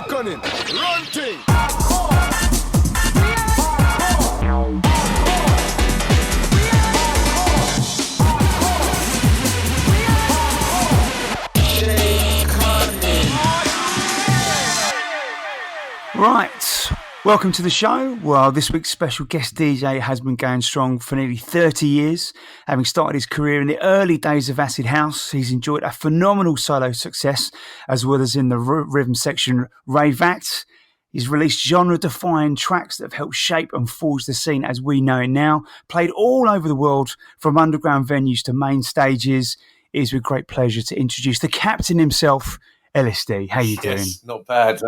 Cunning, run thing. Right, welcome to the show. Well, this week's special guest DJ has been going strong for nearly 30 years. Having started his career in the early days of Acid House, he's enjoyed a phenomenal solo success, as well as in the rhythm section Rave Act. He's released genre-defining tracks that have helped shape and forge the scene as we know it now, played all over the world, from underground venues to main stages. It is with great pleasure to introduce the captain himself, Ellis Dee. How you doing? Yes, not bad.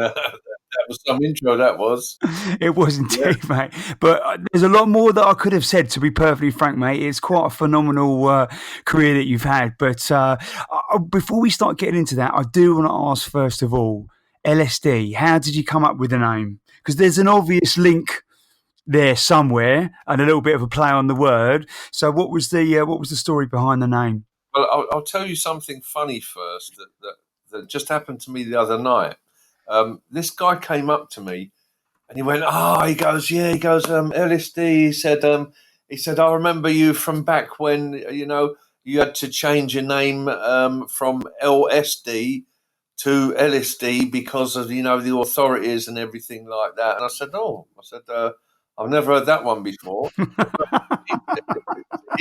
That was some intro, that was. It was indeed, mate. But there's a lot more that I could have said, to be perfectly frank, mate. It's quite a phenomenal career that you've had. But before we start getting into that, I do want to ask, first of all, Ellis Dee, how did you come up with the name? Because there's an obvious link there somewhere and a little bit of a play on the word. So what was the story behind the name? Well, I'll tell you something funny first that just happened to me the other night. This guy came up to me and he went, he goes, Ellis Dee. He said, I remember you from back when, you had to change your name from LSD to Ellis Dee because of, the authorities and everything like that. And I said, I've never heard that one before. He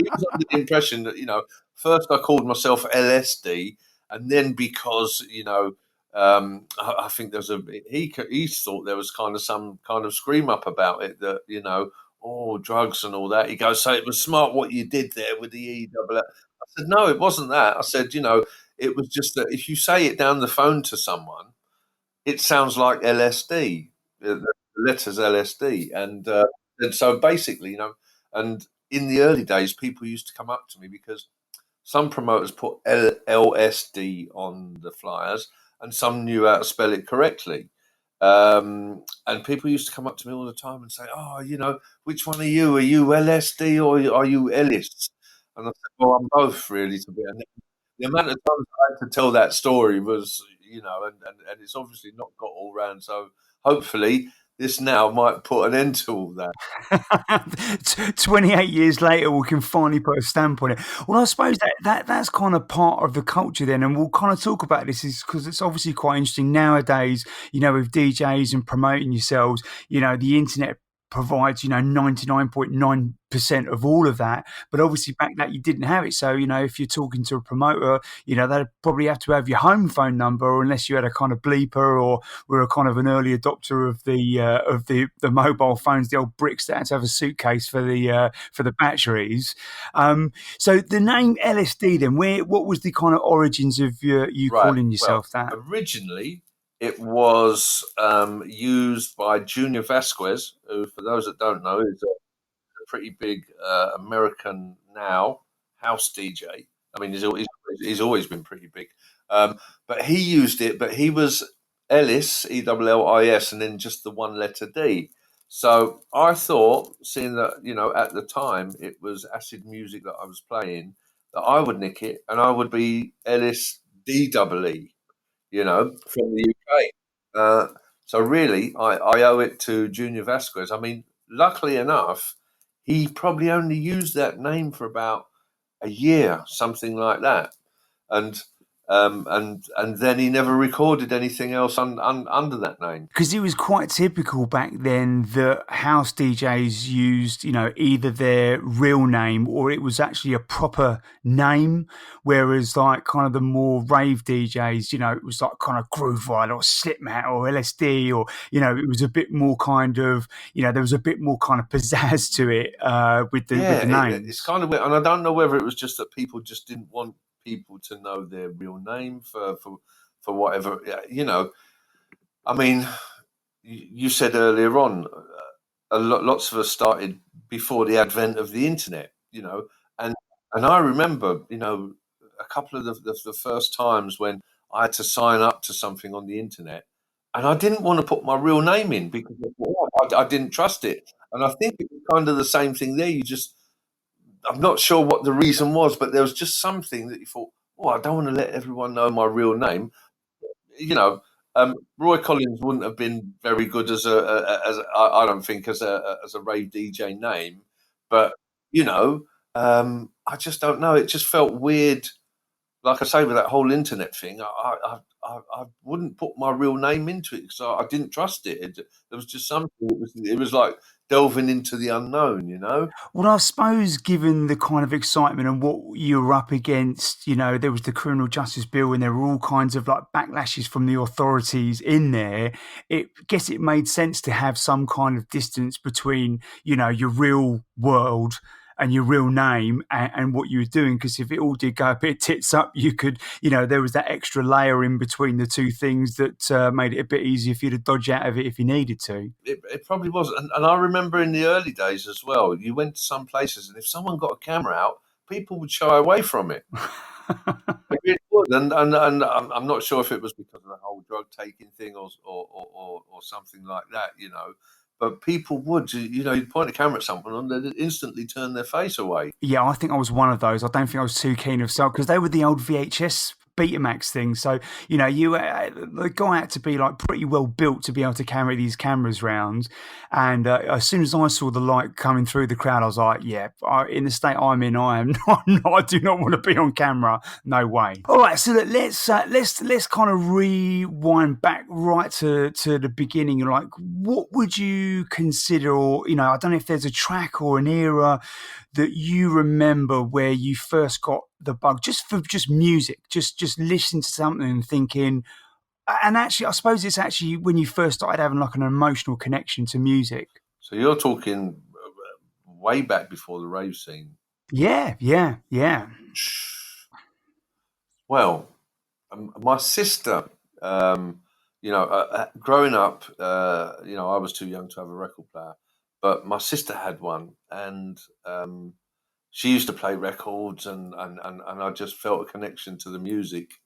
was under the impression that, first I called myself LSD, and then because, I think there's he thought there was kind of some kind of scream up about it that, drugs and all that. He goes, so it was smart what you did there with the E-double-L. I said, no, it wasn't that. I said, it was just that if you say it down the phone to someone, it sounds like LSD, the letters LSD. And so basically, and in the early days, people used to come up to me because some promoters put LSD on the flyers and some knew how to spell it correctly. And people used to come up to me all the time and say, which one are you? Are you LSD or are you Ellis? And I said, well, I'm both, really, to be honest. The amount of times I had to tell that story was, and it's obviously not got all round. So hopefully this now might put an end to all that. 28 years later, we can finally put a stamp on it. Well, I suppose that's kind of part of the culture then, and we'll kind of talk about this because it's obviously quite interesting nowadays, with DJs and promoting yourselves, the internet provides 99.9% of all of that, but obviously back that you didn't have it. So if you're talking to a promoter, they'd probably have to have your home phone number, or unless you had a kind of bleeper or were a kind of an early adopter of the mobile phones, the old bricks that had to have a suitcase for the batteries. So the name Ellis Dee then, what was the kind of origins of you calling yourself that? Originally it was used by Junior Vasquez, who, for those that don't know, is a pretty big American now house DJ. I mean, he's always been pretty big. But he used it, but he was Ellis, E-double-L-I-S, and then just the one letter D. So I thought, seeing that, at the time it was acid music that I was playing, that I would nick it and I would be Ellis D-double-E. From the UK. So really, I owe it to Junior Vasquez. I mean, luckily enough, he probably only used that name for about a year, something like that. And then he never recorded anything else under that name. Because it was quite typical back then that house DJs used, either their real name or it was actually a proper name. Whereas like kind of the more rave DJs, it was like kind of Groove Rider or Slipmatt or Ellis Dee, or, it was a bit more kind of, there was a bit more kind of pizzazz to it with the name. It's kind of weird. And I don't know whether it was just that people just didn't want people to know their real name for whatever, I mean, you said earlier on, lots of us started before the advent of the internet, and I remember, a couple of the first times when I had to sign up to something on the internet, and I didn't want to put my real name in because I didn't trust it. And I think it was kind of the same thing there. I'm not sure what the reason was, but there was just something that you thought, I don't want to let everyone know my real name. Roy Collins wouldn't have been very good I don't think as a rave DJ name, but you know, I just don't know. It just felt weird. Like I say, with that whole internet thing, I wouldn't put my real name into it because I didn't trust it. There was just something. It was like delving into the unknown, you know. Well, I suppose given the kind of excitement and what you were up against, there was the criminal justice bill and there were all kinds of like backlashes from the authorities in there. Guess it made sense to have some kind of distance between, your real world and your real name and what you were doing. Because if it all did go a bit tits up, you could, there was that extra layer in between the two things that made it a bit easier for you to dodge out of it if you needed to. It probably was, and I remember in the early days as well. You went to some places, and if someone got a camera out, people would shy away from it. They really would, and I'm not sure if it was because of the whole drug taking thing or something like that, you know. But people would, you'd point a camera at someone and they'd instantly turn their face away. Yeah, I think I was one of those. I don't think I was too keen of because they were the old VHS Betamax things. So the guy had to be like pretty well built to be able to carry these cameras round. And as soon as I saw the light coming through the crowd, I was like, yeah, in the state I'm in, I am not. I do not want to be on camera. No way. All right, so let's kind of rewind back right to the beginning. Like, what would you consider, or I don't know if there's a track or an era that you remember where you first got the bug, just for just music, just listening to something and thinking. And actually, I suppose it's actually when you first started having like an emotional connection to music. So you're talking way back before the rave scene. Yeah. Well, my sister, growing up, I was too young to have a record player, but my sister had one, and she used to play records, and I just felt a connection to the music.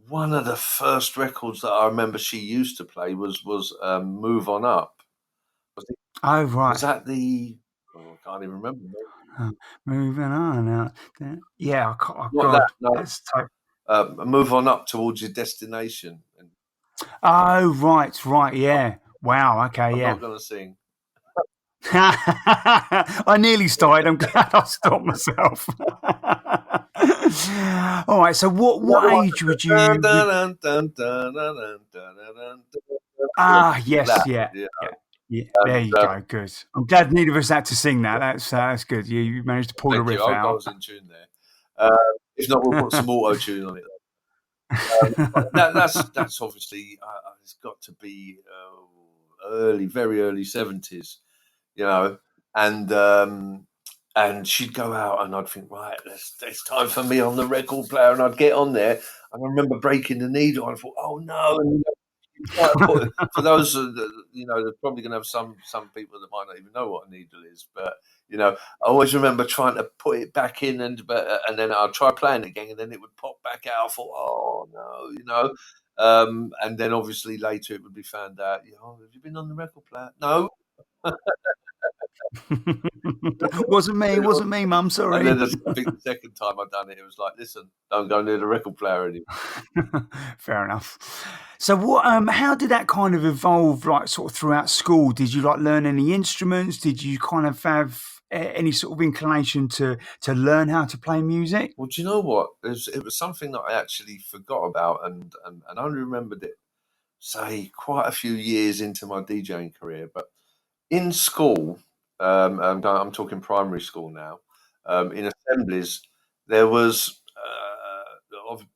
One of the first records that I remember she used to play was "Move On Up." Oh right. Was that the? Oh, I can't even remember. Moving on now. Yeah, oh Not God, that. No. that's type. Move on up towards your destination. Oh right, yeah. Wow, okay, I'm yeah. not going to sing. I nearly started. I'm glad I stopped myself. All right. So, what age would you? Yes, That, yeah, yeah. yeah. There you go. Good. I'm glad neither of us had to sing that. That's good. You managed to pull the Thank riff you. I out. was in tune there. If not, we'll put some auto tune on it. That's obviously it's got to be very early 70s, and she'd go out and I'd think, right, it's time for me on the record player, and I'd get on there and I remember breaking the needle and I thought, oh no, and for those there's probably going to have some people that might not even know what a needle is, but I always remember trying to put it back in, and then I'll try playing it again, and then it would pop back out. I thought, oh no, and then obviously later it would be found out, have you been on the record player? No. Wasn't me, Mum. Sorry. And then I think the second time I'd done it, it was like, listen, don't go near the record player anymore. Fair enough. So, how did that kind of evolve, like sort of throughout school? Did you like learn any instruments? Did you kind of have any sort of inclination to learn how to play music? Well, do you know what? It was something that I actually forgot about, and only remembered it, say, quite a few years into my DJing career. But in school, I'm talking primary school now, in assemblies, there was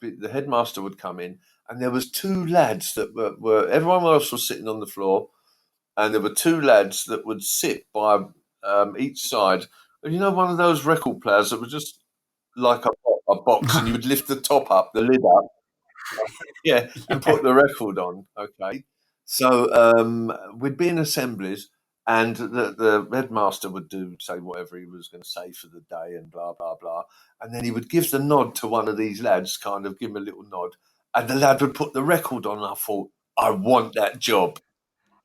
the headmaster would come in, and there was two lads that were everyone else was sitting on the floor, and there were two lads that would sit by each side. And one of those record players that was just like a box, and you would lift the top up, the lid up, yeah, and put the record on. Okay, so we'd be in assemblies, and the headmaster would say whatever he was going to say for the day, and blah blah blah, and then he would give the nod to one of these lads, kind of give him a little nod, and the lad would put the record on. And I thought, I want that job.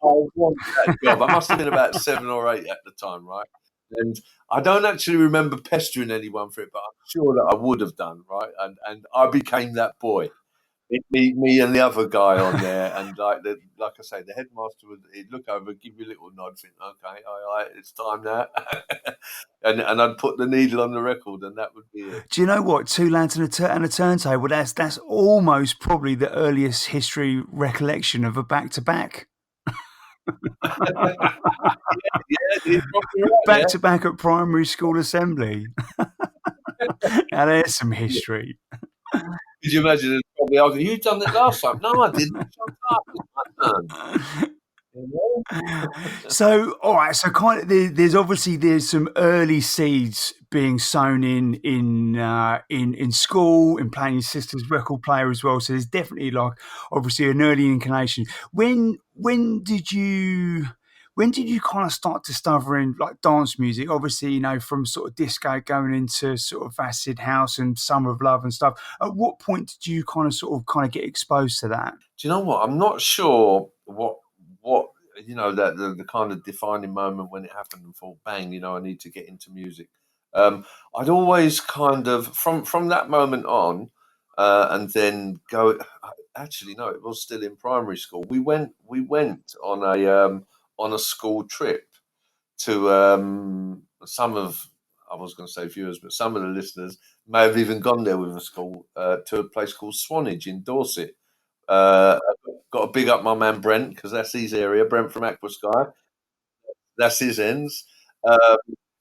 I want that job. I must have been about 7 or 8 at the time, right? And I don't actually remember pestering anyone for it, but I'm sure that I would have done, right? And I became that boy. me and the other guy on there, and like I say, the headmaster he'd look over, give you a little nod, think, okay, all right, it's time now, and I'd put the needle on the record, and that would be it. Do you know what? Two lads and a turntable. That's almost probably the earliest history recollection of a back to back. Yeah, you're probably right Back there. to back at primary school assembly. Now there's some history. Could you imagine? It's probably arguing, you done it last time. No, I didn't. Shut up. It's my turn. You know? So, all right. So, kind of, there's obviously there's some early seeds being sown in school, in playing your sister's record player as well. So, there's definitely like obviously an early inclination. When did you? When did you kind of start discovering like dance music? Obviously, you know, from sort of disco going into sort of acid house and Summer of Love and stuff. At what point did you kind of get exposed to that? Do you know what? I'm not sure what you know that the kind of defining moment when it happened and thought, bang, you know, I need to get into music. I'd always kind of from that moment on, and then go. Actually, no, it was still in primary school. We went on a school trip to some of, I was going to say viewers, but some of the listeners may have even gone there with a school to a place called Swanage in Dorset. Uh, got to big up my man Brent because that's his area. Brent from Aquasky, that's his ends. Um,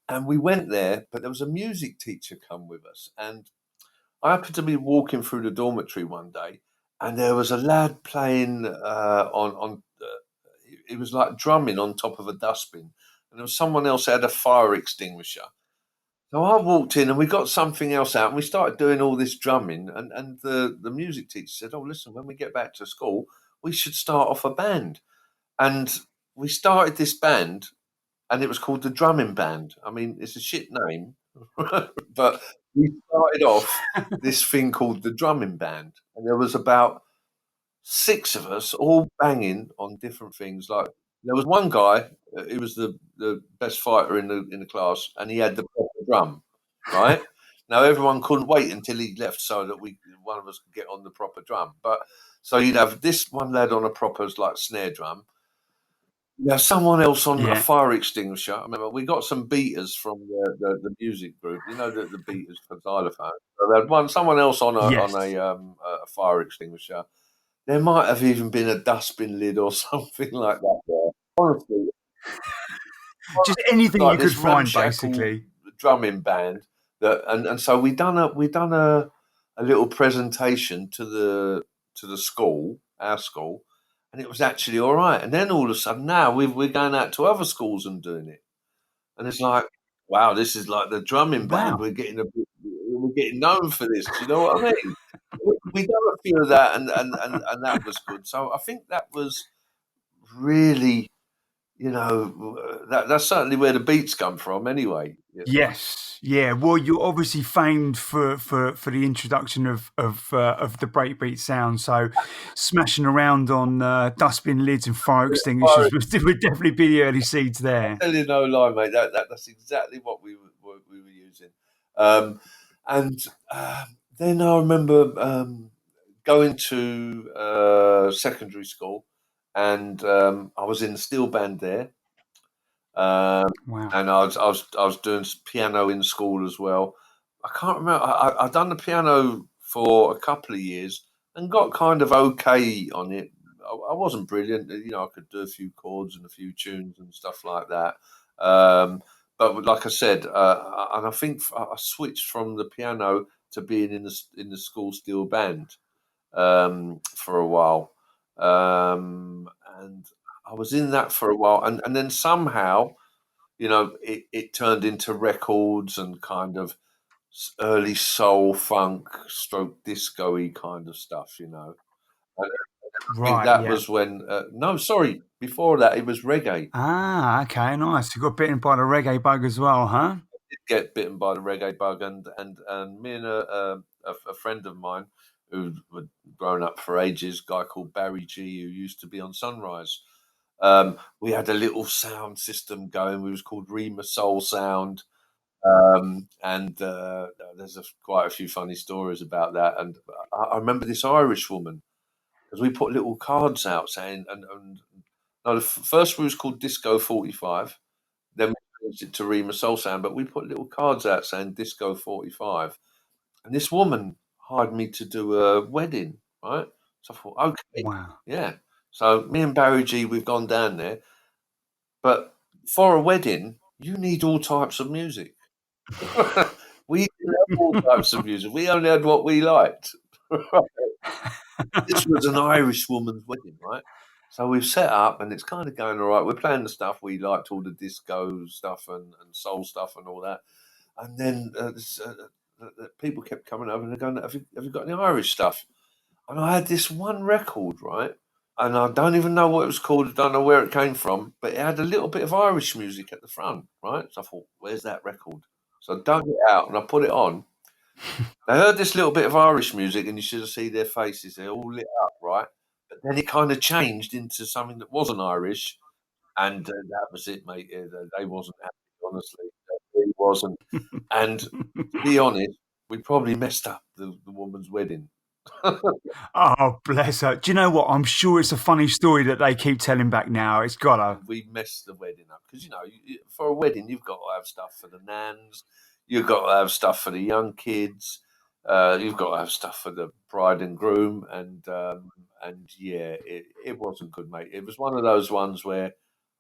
and we went there, but there was a music teacher come with us, and I happened to be walking through the dormitory one day, and there was a lad playing on. It was like drumming on top of a dustbin, and there was someone else that had a fire extinguisher. So I walked in and we got something else out and we started doing all this drumming. And the music teacher said, oh, listen, when we get back to school, we should start off a band. And we started this band and it was called the Drumming Band. I mean, it's a shit name, but we started off this thing called the Drumming Band. And there was about six of us all banging on different things. Like there was one guy, he was the best fighter in the class, and he had the proper drum. Right now, everyone couldn't wait until he left so that we one of us could get on the proper drum. But so you'd have this one lad on a proper like snare drum. You have someone else on a Yeah. fire extinguisher. I remember we got some beaters from the music group. You know the beaters for xylophone. So they had someone else on Yes. a fire extinguisher. There might have even been a dustbin lid or something like that there. Honestly, Just anything you like could this find, ramshackle basically. drumming band that, and so we done a little presentation to the school, our school, and it was actually all right. And then all of a sudden now we're going out to other schools and doing it, and it's like, wow, this is like the drumming band. Wow. We're getting known for this. Do you know what I mean? We done a few of that, and that was good. So I think that was really, that's certainly where the beats come from, anyway. Yes. Yeah. Well, you're obviously famed for the introduction of the breakbeat sound. So, smashing around on dustbin lids and fire I extinguishers would definitely be the early seeds there. tell you no lie, mate. That's exactly what we were using. Um, and then I remember going to secondary school, and I was in the steel band there. Um, Wow. and I was doing piano in school as well. I can't remember. I'd done the piano for a couple of years and got kind of okay on it. I wasn't brilliant, I could do a few chords and a few tunes and stuff like that. But like I said, and I think I switched from the piano to being in the school steel band for a while, and I was in that for a while, and then somehow, it turned into records and kind of early soul, funk, stroke, disco-y kind of stuff. And I think Right. that Yeah. was when. No, sorry, before that it was reggae. Ah. Okay. Nice. You got bitten by the reggae bug as well, huh? Did get bitten by the reggae bug, and me and a friend of mine who had grown up for ages, a guy called Barry G, who used to be on Sunrise. We had a little sound system going. We was called Rema Soul Sound. And there's quite a few funny stories about that. And I remember this Irish woman, because we put little cards out saying, and no, the first one was called Disco 45. Then we changed it to Rima Soul Sound, but we put little cards out saying Disco 45. And this woman hired me to do a wedding, right? So I thought, okay, Wow. yeah. So me and Barry G, we've gone down there. But for a wedding, you need all types of music. We didn't have all types of music. We only had what we liked. This was an Irish woman's wedding, right? So we've set up and it's kind of going all right. We're playing the stuff we liked, all the disco stuff and soul stuff and all that. And then people kept coming over and they're going, have you got any Irish stuff? And I had this one record, right? And I don't even know what it was called. I don't know where it came from, but it had a little bit of Irish music at the front, right? So I thought, where's that record? So I dug it out and I put it on. They heard this little bit of Irish music, and you should have seen their faces. They're all lit up, right? But then it kind of changed into something that wasn't Irish, and that was it, mate. They wasn't happy, honestly. They really wasn't. And to be honest, we probably messed up the woman's wedding. Oh, bless her. Do you know what? I'm sure it's a funny story that they keep telling back now. It's gotta. We messed the wedding up because for a wedding you've got to have stuff for the nans, you've got to have stuff for the young kids, you've got to have stuff for the bride and groom, and yeah, it wasn't good, mate. It was one of those ones where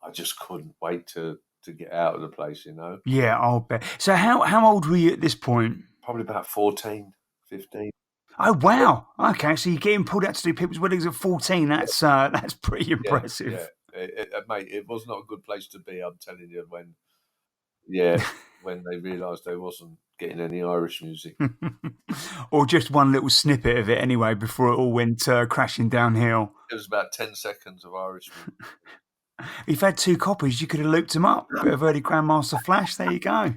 I just couldn't wait to get out of the place, Yeah, I'll bet. So how old were you at this point? Probably about 14, 15. Oh wow. Okay, so you're getting pulled out to do people's weddings at 14. That's pretty impressive. Yeah. Mate, it was not a good place to be, I'm telling you, when they realised they wasn't getting any Irish music. Or just one little snippet of it anyway before it all went crashing downhill. It was about 10 seconds of Irish music. If you've had 2 copies, you could have looped them up. Bit of early Grandmaster Flash. There you go.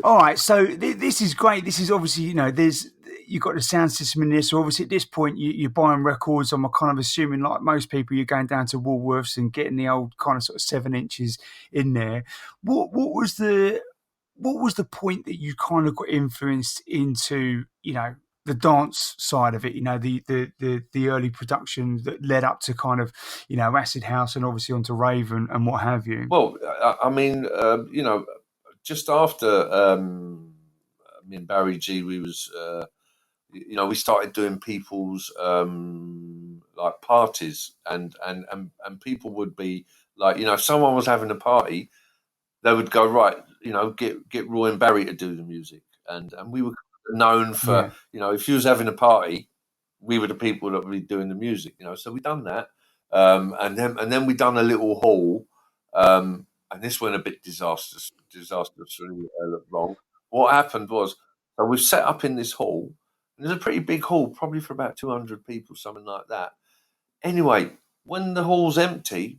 All right, so this is great. This is obviously, you've got the sound system in this. So obviously, at this point, you're buying records. I'm kind of assuming, like most people, you're going down to Woolworths and getting the old kind of sort of 7 inches in there. What was the point that you kind of got influenced into, the dance side of it? The early production that led up to kind of, acid house and obviously onto rave and what have you. Well, I mean, just after me and Barry G, we was, we started doing people's like parties, and people would be like, if someone was having a party, they would go, right, get Roy and Barry to do the music, and we were known for, if you was having a party, we were the people that would be doing the music, So we done that, and then we done a little hall. And this went a bit disastrously wrong. What happened was, so we've set up in this hall, and there's a pretty big hall, probably for about 200 people, something like that. Anyway, when the hall's empty,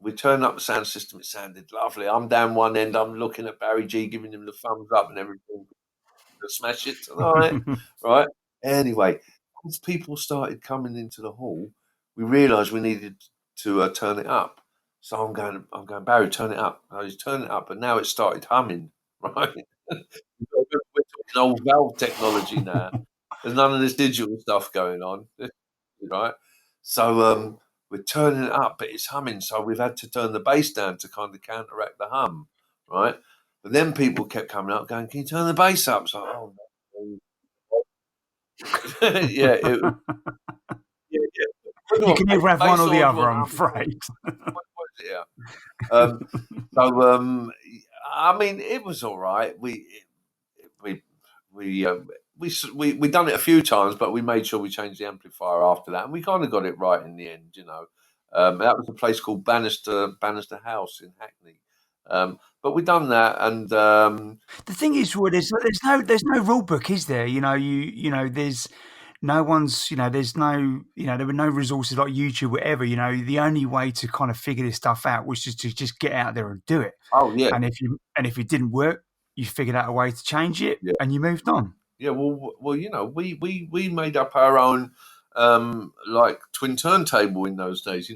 we turned up the sound system. It sounded lovely. I'm down one end, I'm looking at Barry G, giving him the thumbs up and everything. To smash it tonight, right? Anyway, once people started coming into the hall, we realised we needed to turn it up. So I'm going, Barry, turn it up. I was turning it up, and now it started humming, right? We're talking old valve technology now. There's none of this digital stuff going on, right? So we're turning it up, but it's humming. So we've had to turn the bass down to kind of counteract the hum, right? But then people kept coming up, going, "Can you turn the bass up?" So, oh no. Yeah, You can never have one or the other, I'm afraid. Yeah. I mean, it was all right. We done it a few times, but we made sure we changed the amplifier after that, and we kind of got it right in the end. That was a place called Bannister House in Hackney. But we done that, and the thing is, Roy, there's no rule book, is there? There's no one's, there's no, there were no resources like YouTube, whatever. The only way to kind of figure this stuff out was just to get out there and do it. Oh yeah, and if it didn't work, you figured out a way to change it, and you moved on. Yeah, well, we made up our own like twin turntable in those days.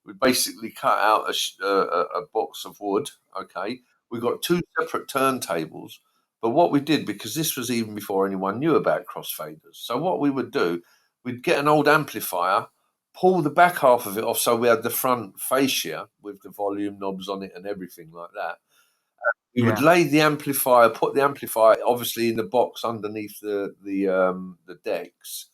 We basically cut out a box of wood. Okay, we got two separate turntables. But what we did, because this was even before anyone knew about crossfaders, so what we would do, we'd get an old amplifier, pull the back half of it off, so we had the front fascia with the volume knobs on it and everything like that. We would Yeah. lay the amplifier, put the amplifier obviously in the box underneath the decks,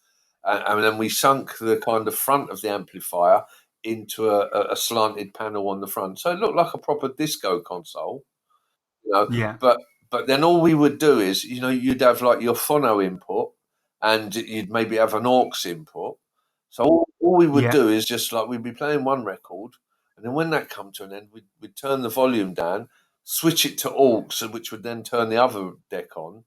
and then we sunk the kind of front of the amplifier into a slanted panel on the front, so it looked like a proper disco console, you know. Yeah. But then all we would do is, you'd have like your phono input, and you'd maybe have an aux input. So all we would Yeah. do is just like we'd be playing one record, and then when that come to an end, we'd turn the volume down, switch it to aux, which would then turn the other deck on,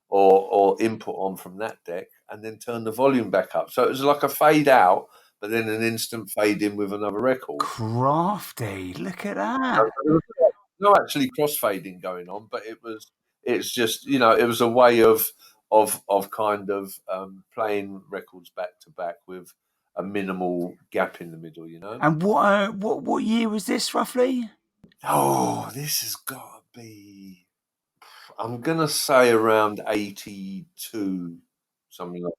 or input on from that deck, and then turn the volume back up. So it was like a fade out, but then an instant fade in with another record. Crafty. Look at So that. there was no actually crossfading going on, but it's just, it was a way of kind of playing records back to back with a minimal gap in the middle. And what year was this roughly? Oh, this has got to be, I'm gonna say around 82, something like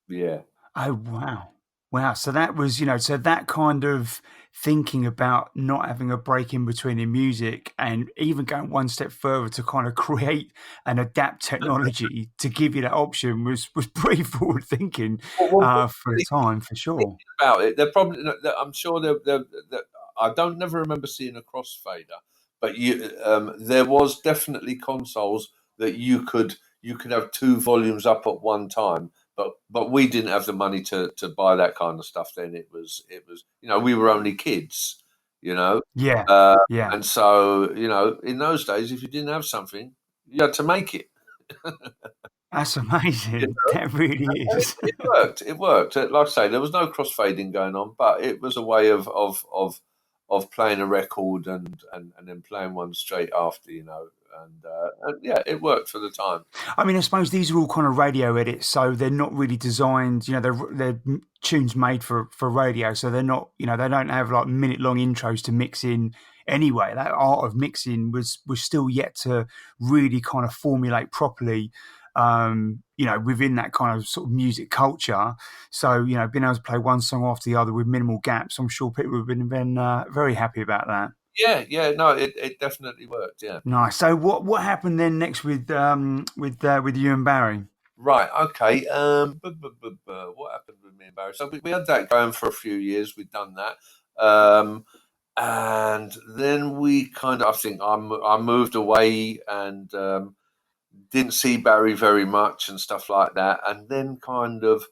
that. Yeah. Oh wow. Wow. So that was, so that kind of thinking about not having a break in between the music and even going one step further to kind of create and adapt technology to give you that option was pretty forward thinking Well, for the time for sure. about it. They're probably. I'm sure I don't never remember seeing a crossfader, but there was definitely consoles that you could have two volumes up at one time. But we didn't have the money to buy that kind of stuff then. It was we were only kids, you know, Yeah. uh, Yeah. and so in those days if you didn't have something you had to make it. That's amazing. That really And it, is. it worked. It worked. Like I say, there was no crossfading going on, but it was a way of playing a record and then playing one straight after, and yeah, it worked for the time. I mean, I suppose these are all kind of radio edits, so they're not really designed. They're tunes made for radio, so they're not. They don't have like minute long intros to mix in. Anyway, that art of mixing was still yet to really kind of formulate properly. Within that kind of sort of music culture. So, being able to play one song after the other with minimal gaps, I'm sure people have been very happy about that. Yeah, yeah, no, it definitely worked. Yeah. Nice. So, what happened then next with you and Barry? Right. Okay. What happened with me and Barry? So we had that going for a few years. We'd done that. And then we kind of, I think I moved away and didn't see Barry very much and stuff like that. And then kind of,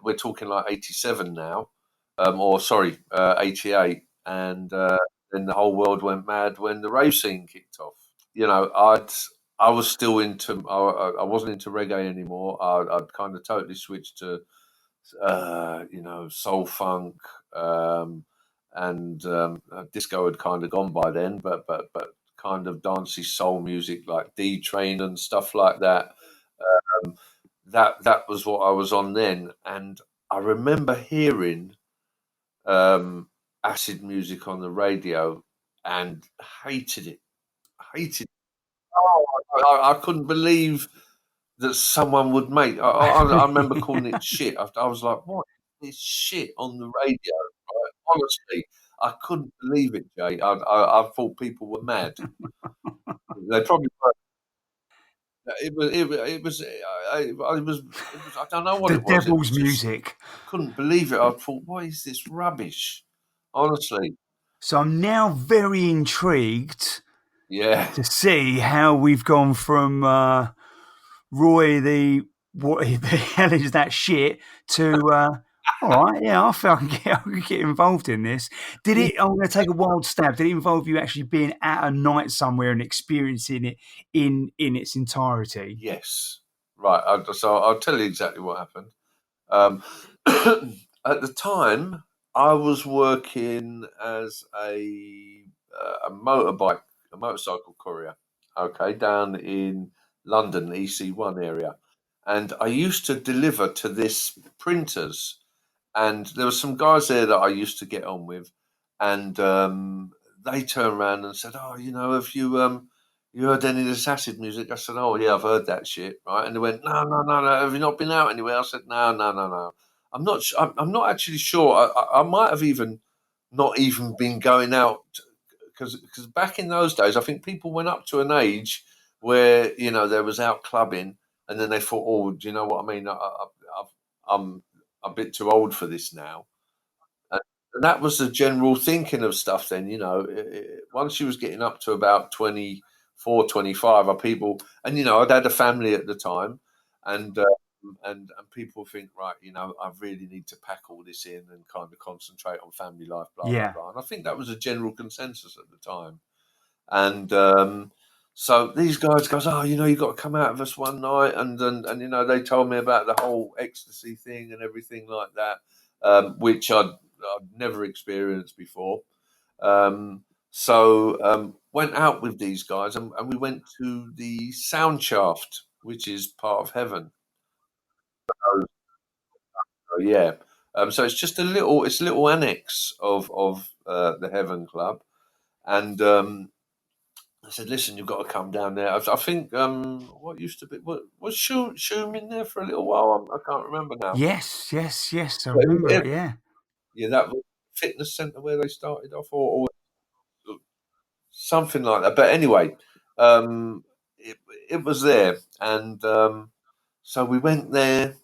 we're talking like 87 now, or sorry, 88. And then the whole world went mad when the rave scene kicked off. I was still into, I wasn't into reggae anymore. I'd kind of totally switched to, soul funk, and disco had kind of gone by then, but kind of dancey soul music like D Train and stuff like that. Um, that was what I was on then, and I remember hearing acid music on the radio and hated it. Hated. Oh, I couldn't believe that someone would make. I remember calling it shit. I was like, "What is this shit on the radio?" Right? Honestly, I couldn't believe it, Jay. I thought people were mad. They probably were. It was. I don't know what The it was. It was devil's just. music. I couldn't believe it. I thought, "What is this rubbish?" Honestly, So I'm now very intrigued yeah. to see how we've gone from Roy the what the hell is that shit to all right, yeah, I feel I can get involved in this. Did it? I'm going to take a wild stab. Did it involve you actually being at a night somewhere and experiencing it in its entirety? Yes. Right. So I'll tell you exactly what happened. Um, at the time, I was working as a motorcycle courier. Okay, down in London, EC1 area, and I used to deliver to this printers, and there were some guys there that I used to get on with, and they turned around and said, "Oh, have you heard any of this acid music?" I said, "Oh yeah, I've heard that shit." Right, and they went, "No, no, no, no. Have you not been out anywhere?" I said, "No, no, no, no. I'm not actually sure. I might have even not even been going out because back in those days, I think people went up to an age where there was out clubbing, and then they thought, oh, do you know what I mean? I'm a bit too old for this now. And that was the general thinking of stuff then, once you was getting up to about 24, 25, are people, and I'd had a family at the time, and and people think, right, I really need to pack all this in and kind of concentrate on family life, blah blah Yeah. blah. And I think that was a general consensus at the time. And so these guys goes, oh, you got to come out of us one night, and they told me about the whole ecstasy thing and everything like that, which I'd never experienced before. So went out with these guys, and we went to the sound shaft, which is part of heaven. So, yeah. So it's a little annex of the Heaven Club, and I said, "Listen, you've got to come down there." I think what used to be was Shoom in there for a little while. I can't remember now. Yes, yes, yes. I But remember it. Yeah. yeah, that was fitness centre where they started off, or something like that. But anyway, um, it it was there, and so we went there.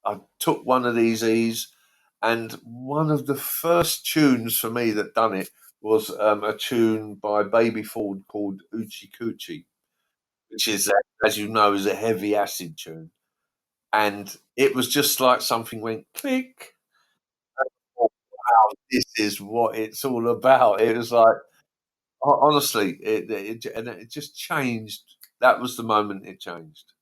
I took one of these E's, and one of the first tunes for me that done it was a tune by Baby Ford called "Oochie Coochie," which is, as you know, is a heavy acid tune, and it was just like something went click. Oh, wow, this is what it's all about. It was like, honestly, and it just changed. That was the moment it changed.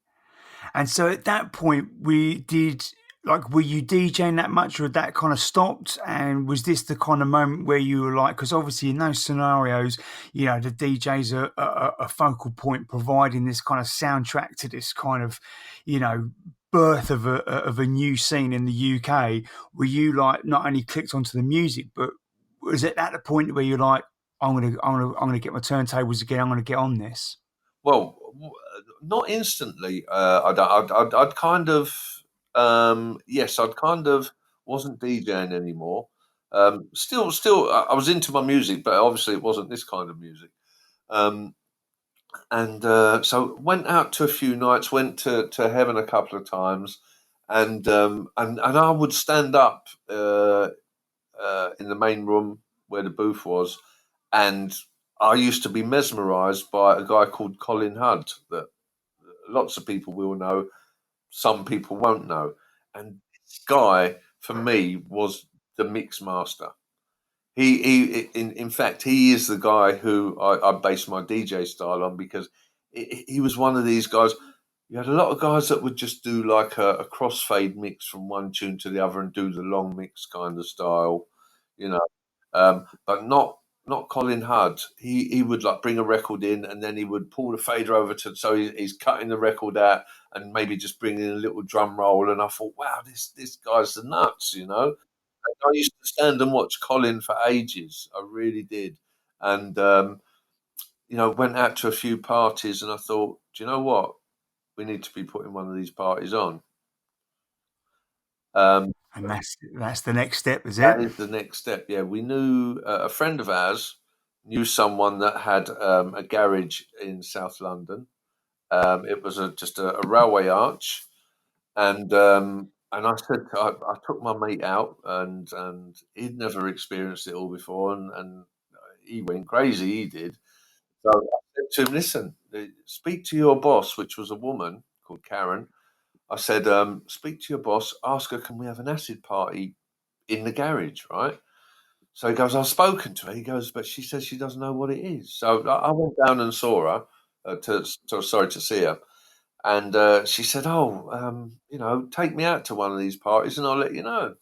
And so at that point, we did like, were you DJing that much, or had that kind of stopped? And was this the kind of moment where you were like, because obviously in those scenarios, the DJs are a focal point, providing this kind of soundtrack to this kind of, birth of a new scene in the UK. Were you like not only clicked onto the music, but was it at the point where you're like, I'm gonna get my turntables again. I'm gonna get on this. Well, not instantly. I'd kind of, yes, I'd kind of wasn't DJing anymore. Still, I was into my music, but obviously it wasn't this kind of music. Um, and so went out to a few nights, went to Heaven a couple of times, and I would stand up in the main room where the booth was, and I used to be mesmerised by a guy called Colin Hudd that lots of people will know, some people won't know. And this guy, for me, was the mix master. In fact, he is the guy who I base my DJ style on, because he was one of these guys. You had a lot of guys that would just do like a crossfade mix from one tune to the other and do the long mix kind of style, you know. But not Colin Hudd. He would like bring a record in, and then he would pull the fader over to, so he's cutting the record out and maybe just bringing in a little drum roll. And I thought, wow, this guy's the nuts, you know. I used to stand and watch Colin for ages. I really did. And, went out to a few parties, and I thought, do you know what? We need to be putting one of these parties on. Um, And that's the next step, is that it? is the next step. Yeah, we knew a friend of ours knew someone that had a garage in South London. It was just a railway arch, and I said, I took my mate out, and he'd never experienced it all before, and he went crazy. He did. So I said to him, "Listen, speak to your boss," which was a woman called Karen. I said, "Speak to your boss. Ask her, can we have an acid party in the garage, right?" So he goes, "I've spoken to her." He goes, "But she says she doesn't know what it is." So I went down and saw her. Sorry to see her. And she said, "Oh, take me out to one of these parties, and I'll let you know."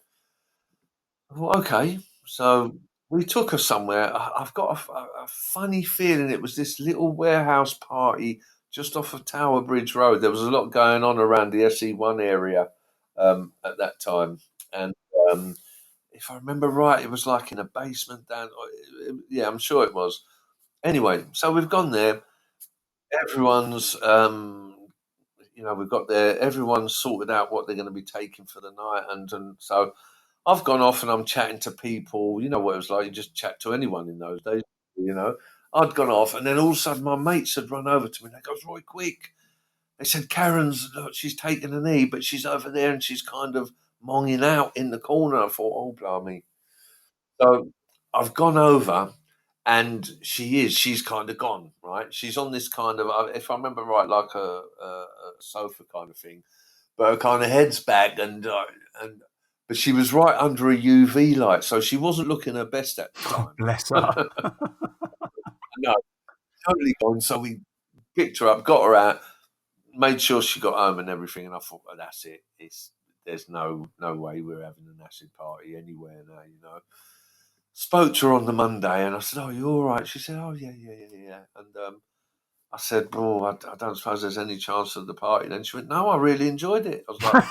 Well, okay. So we took her somewhere. I've got a funny feeling it was this little warehouse party just off of Tower Bridge Road. There was a lot going on around the SE1 area at that time, and um, if I remember right, it was like in a basement down. Yeah, I'm sure it was. Anyway, so we've gone there. Everyone's, we've got there. Everyone's sorted out what they're going to be taking for the night, and so I've gone off and I'm chatting to people. You know what it was like. You just chat to anyone in those days. You know, I'd gone off, and then all of a sudden my mates had run over to me. They goes, "Roy, quick!" They said, "Karen's, look, she's taken a knee, but she's over there and she's kind of monging out in the corner." I thought, "Oh, blimey!" So I've gone over, and she's kind of gone, right? She's on this kind of, if I remember right, like a sofa kind of thing, but her kind of head's back, and but she was right under a UV light, so she wasn't looking her best at the Oh, time. bless her. No, totally gone. So we picked her up, got her out, made sure she got home and everything, and I thought, "Oh, that's it. There's no way we're having an acid party anywhere now, you know." Spoke to her on the Monday, and I said, "Oh, you all right?" She said, "Oh, yeah, yeah, yeah, yeah." And I said, "Oh, I don't suppose there's any chance of the party." Then she went, "No, I really enjoyed it." I was like,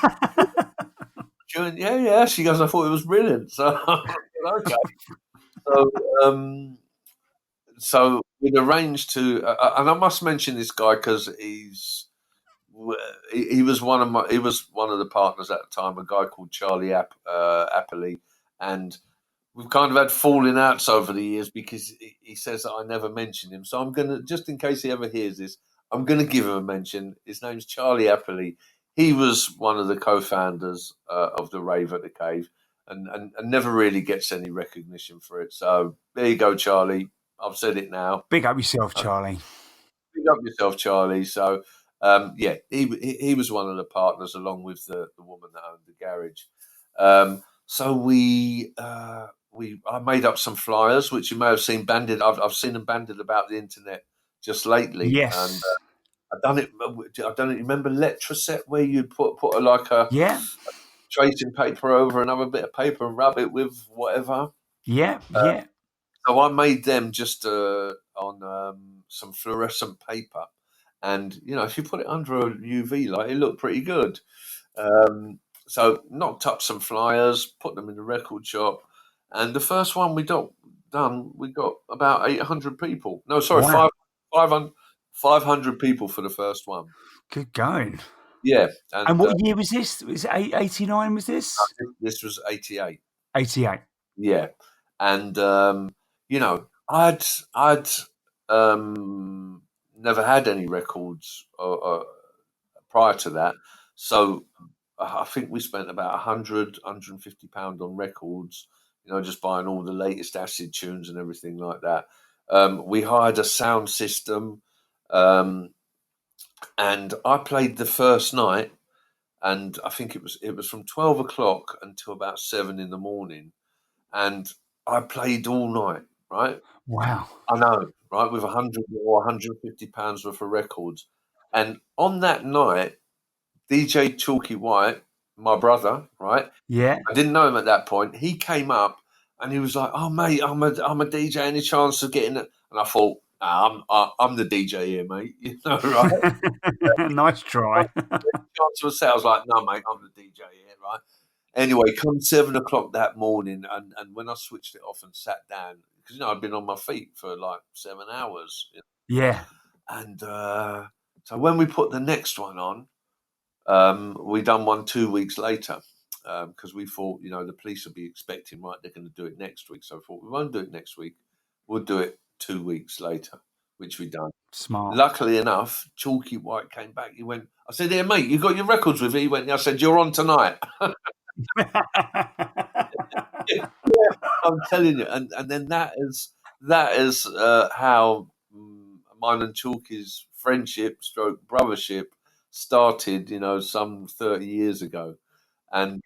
she went, "Yeah, yeah." She goes, "I thought it was brilliant." So I said, okay. So, so we'd arranged to, and I must mention this guy because he was one of the partners at the time, a guy called Charlie Appley, and we've kind of had falling outs over the years because he says that I never mention him. So I'm gonna, just in case he ever hears this, I'm gonna give him a mention. His name's Charlie Appley. He was one of the co-founders of the Rave at the Cave, and never really gets any recognition for it. So there you go, Charlie. I've said it now. Big up yourself, Charlie. Big up yourself, Charlie. So, yeah, he was one of the partners along with the woman that owned the garage. So I made up some flyers, which you may have seen banded. I've seen them banded about the internet just lately, and Yes. I've done it. I've done it. Remember Letraset, where you'd put like a Yeah. tracing paper over another bit of paper and rub it with whatever. Yeah. Uh, Yeah. So I made them just on some fluorescent paper, and if you put it under a UV light, it looked pretty good. Um, so knocked up some flyers, put them in the record shop, and the first one we got done, we got about 800 people. No, sorry, Wow. 500, 500 people for the first one. Good going. Yeah, And and what year was this? Was it 89? Was this this was 88. 88? Yeah, and I'd never had any records prior to that, so I think we spent about 150 pound on records. Just buying all the latest acid tunes and everything like that. We hired a sound system, um, and I played the first night, and I think it was from 12 o'clock until about 7 in the morning, and I played all night, right? Wow. I know, right? With 100 or 150 pounds worth of records. And on that night, DJ Chalky White, my brother, right? Yeah. I didn't know him at that point. He came up and he was like, "Oh, mate, I'm a DJ. Any chance of getting it?" And I thought, I'm the DJ here, mate. Right? Nice try. Chance of a set. I was like, "No, mate, I'm the DJ here, right?" Anyway, come 7 o'clock that morning, and when I switched it off and sat down, because I'd been on my feet for like 7 hours, Yeah. and so when we put the next one on, we done one 2 weeks later, because we thought, the police would be expecting, right, they're going to do it next week. So I thought, we won't do it next week, we'll do it 2 weeks later, which we done. Smart. Luckily enough, Chalky White came back. He went, I said, "Here, mate, you got your records with you?" He went, "Yeah." I said, "You're on tonight." Yeah, I'm telling you, and then that is how mine and Chalky's friendship, stroke brothership, started. Some 30 years ago, and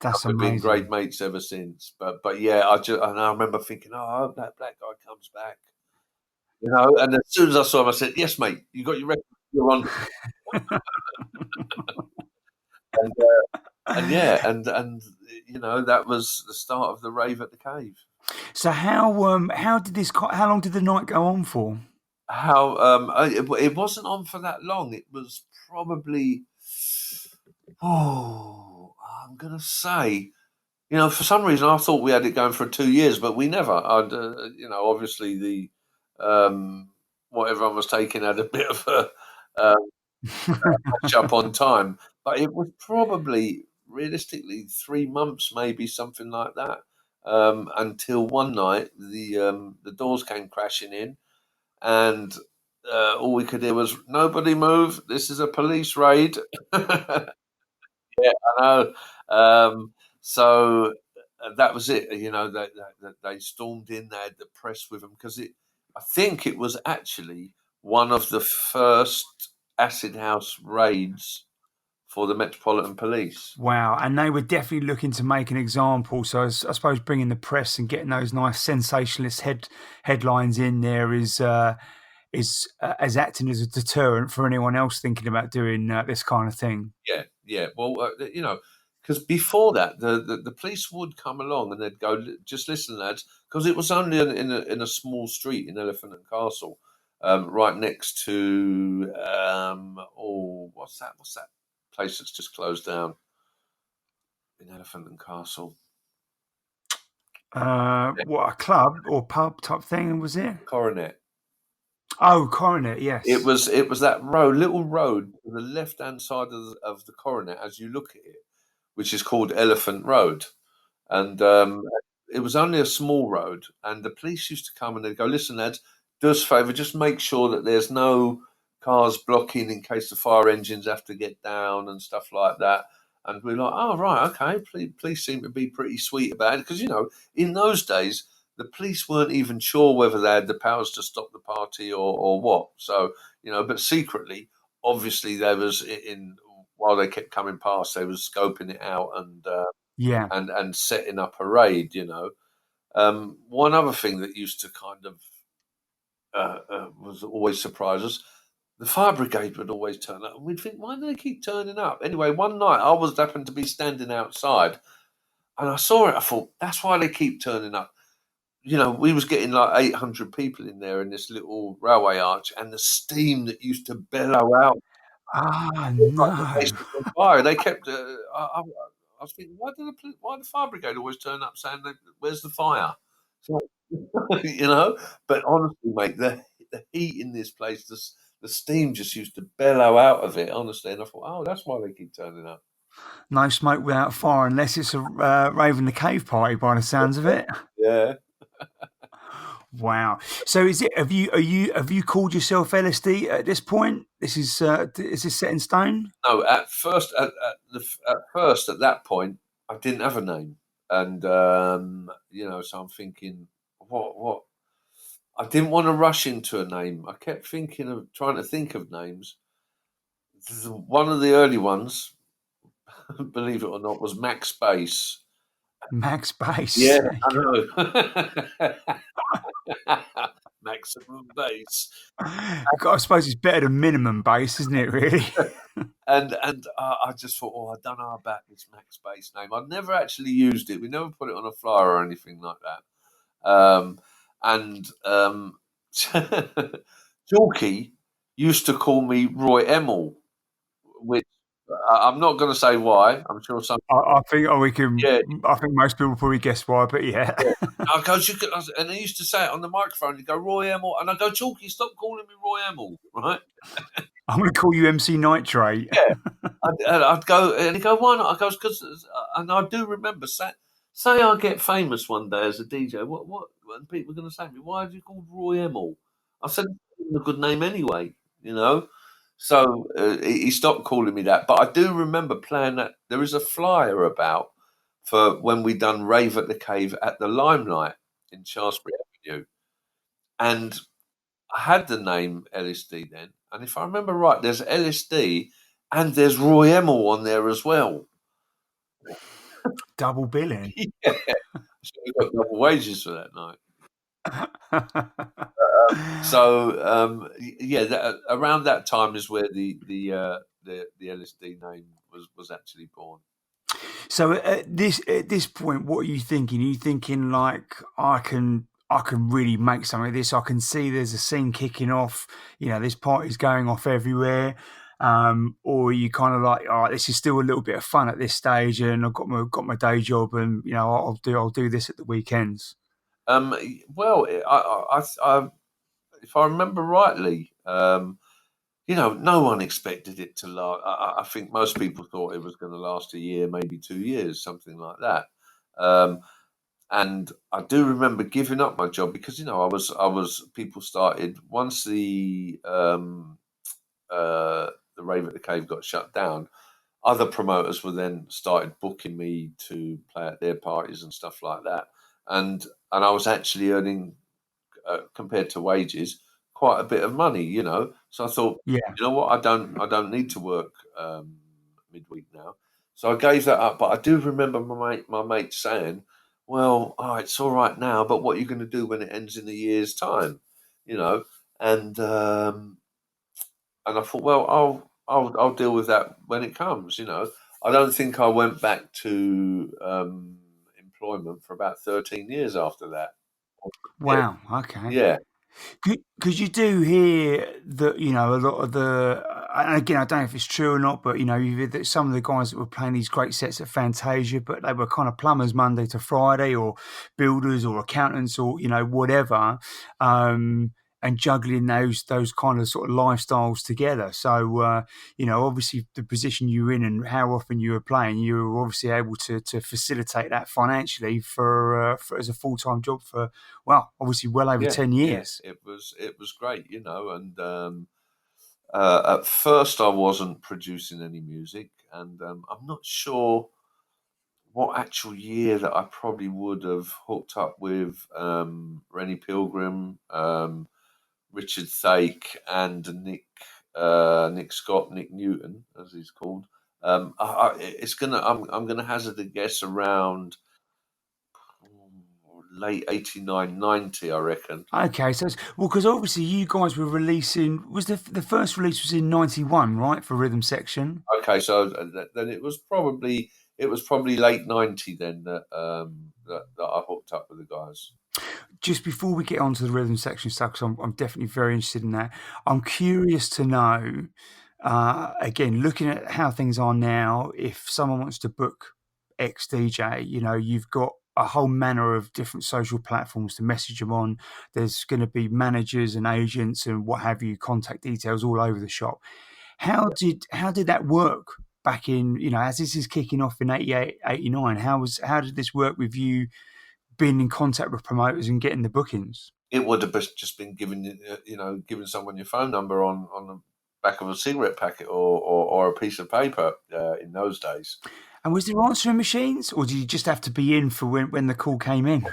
That's we've been great amazing. mates ever since. But yeah, I remember thinking, "Oh, I hope that black guy comes back." And as soon as I saw him, I said, "Yes, mate, you got your record. You're on." And and yeah, and that was the start of the Rave at the Cave. So how did this how long did the night go on for? How it wasn't on for that long. It was probably, I'm gonna say For some reason, I thought we had it going for 2 years, but we never. Obviously um, what everyone was taking had a bit of a catch up on time, but it was probably realistically 3 months, maybe something like that, until one night the doors came crashing in, and all we could hear was "Nobody move! This is a police raid." Yeah, I know. So that was it. They stormed in. They had the press with them because I think it was actually one of the first acid house raids for the Metropolitan Police. Wow, and they were definitely looking to make an example. So I suppose bringing the press and getting those nice sensationalist headlines in there is as acting as a deterrent for anyone else thinking about doing this kind of thing. Yeah, yeah. Well, because before that, the police would come along and they'd go, "Just listen, lads," because it was only in a small street in Elephant and Castle, right next to what's that place that's just closed down in Elephant and Castle? What, a club or pub type thing was it? Coronet. Oh, Coronet, It yes. was it was that little road to the left hand side of the Coronet as you look at it, which is called Elephant Road. And it was only a small road, and the police used to come and they'd go, "Listen, lads, do us a favour, just make sure that there's no cars blocking in case the fire engines have to get down and stuff like that." And we're like, "Oh, right, okay." Police seem to be pretty sweet about it because in those days the police weren't even sure whether they had the powers to stop the party or what. So but secretly, obviously, there was in while they kept coming past, they was scoping it out Yeah. and setting up a raid. One other thing that used to kind of was always surprise us, the fire brigade would always turn up, and we'd think, why do they keep turning up? Anyway, one night I was happened to be standing outside, and I saw it. I thought, that's why they keep turning up. We was getting like 800 people in there in this little railway arch, and the steam that used to bellow out Ah, like the place no. was on fire. They kept. I was thinking, why the fire brigade always turn up saying, "Where's the fire?" So, But honestly, mate, the heat in this place, the steam just used to bellow out of it. Honestly, and I thought, oh, that's why they keep turning up. No smoke without fire, unless it's a Rave in the Cave party, by the sounds of it. Yeah. Wow. So is it? Have you called yourself LSD at this point? Is this set in stone? No, at that point, I didn't have a name, and so I'm thinking, what? I didn't want to rush into a name. I kept thinking of trying to think of names. One of the early ones, believe it or not, was Max Bass. Max Yeah, Bass. I know. Maximum bass. I suppose it's better than minimum bass, isn't it? Really. And I just thought, I don't know about this Max Bass name. I'd never actually used it. We never put it on a flyer or anything like that. And Jorky used to call me Roy Emmel, which I'm not going to say why. I'm sure some. I think we can. Yeah, I think most people probably guess why, but yeah. yeah. I go, and he used to say it on the microphone. He'd go, Roy Emmel. And I go, Jorky, stop calling me Roy Emmel, right? I'm going to call you MC Nitrate. Yeah. I'd go, and he'd go, why not? I goes, because, and I do remember, say I get famous one day as a DJ, and people are going to say to me, why have you called Roy Emmel? I said, it's a good name anyway. So he stopped calling me that. But I do remember playing that. There is a flyer about for when we done Rave at the Cave at the Limelight in Shaftesbury Avenue. And I had the name Ellis Dee then. And if I remember right, there's Ellis Dee and there's Roy Emmel on there as well. Double billing. Yeah. So we got double wages for that night. Around that time is where the Ellis Dee name was actually born. So at this point, what are you thinking? Are you thinking like I can really make something of this? I can see there's a scene kicking off. This party's going off everywhere. or are you kind of like, all right, this is still a little bit of fun at this stage, and I've got my day job, and I'll do this at the weekends. Well, if I remember rightly, no one expected it to last. I think most people thought it was going to last a year, maybe 2 years, something like that. Um, and I do remember giving up my job because people started once the Rave at the Cave got shut down. Other promoters were then started booking me to play at their parties and stuff like that, and I was actually earning, compared to wages, quite a bit of money. So I thought, Yeah. you know what, I don't need to work midweek now. So I gave that up. But I do remember my mate saying, "Well, it's all right now, but what are you going to do when it ends in a year's time?" You know, and and I thought, well, I'll deal with that when it comes. I don't think I went back to employment for about 13 years after that. Yeah, Wow. Okay. yeah, Because you do hear that, a lot of and again, I don't know if it's true or not, but you hear that some of the guys that were playing these great sets at Fantasia, but they were kind of plumbers Monday to Friday, or builders, or accountants, or whatever, and juggling those kind of sort of lifestyles together. So obviously the position you're in and how often you were playing, you were obviously able to facilitate that financially for as a full-time job for, well, obviously well over yeah, 10 yeah. years. It was great, and at first I wasn't producing any music, and I'm not sure what actual year that I probably would have hooked up with Rennie Pilgrim, Richard Thake, and Nick Scott, Nick Newton, as he's called. I'm gonna hazard a guess around late 89, 90, I reckon. Okay, so well, because obviously you guys were releasing, was the first release was in 91, right, for Rhythm Section? Okay, so then it was probably late 90 then that I hooked up with the guys. Just before we get on to the Rhythm Section stuff, because I'm definitely very interested in that, I'm curious to know, again, looking at how things are now, if someone wants to book X DJ, you've got a whole manner of different social platforms to message them on. There's going to be managers and agents and what have you, contact details all over the shop. How did that work back in, as this is kicking off in 88, 89? How did this work with you being in contact with promoters and getting the bookings? It would have just been giving someone your phone number on the back of a cigarette packet or a piece of paper in those days. And was there answering machines, or did you just have to be in for when the call came in?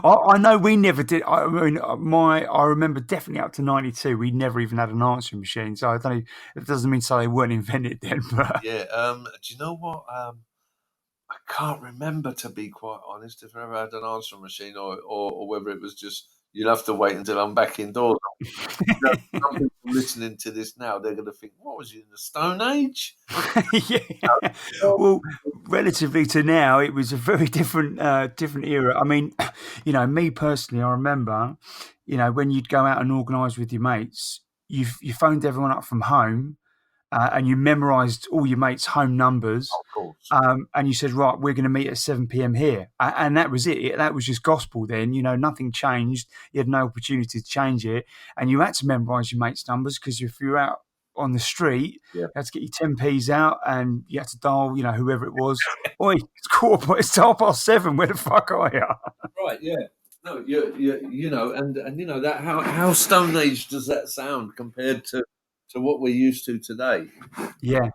I know we never did. I mean, I remember definitely up to 92, we never even had an answering machine. So I don't know. It doesn't mean so they weren't invented then, but Yeah. Do you know what? I can't remember, to be quite honest, if I ever had an answering machine or whether it was just you'll have to wait until I'm back indoors. Some people listening to this now, they're going to think, "What was you in the Stone Age?" yeah. Well, relatively to now, it was a very different era. I mean, me personally, I remember, when you'd go out and organise with your mates, you phoned everyone up from home, and you memorised all your mates' home numbers. Of course. And you said, right, we're going to meet at 7 p.m. here. And that was it. That was just gospel then. Nothing changed. You had no opportunity to change it. And you had to memorise your mates' numbers, because if you're out on the street, Yeah. you had to get your 10p's out and you had to dial, whoever it was. Oi, it's 7:30. Where the fuck are you? Right. Yeah. No. And that how Stone Age does that sound compared to what we're used to today? Yeah.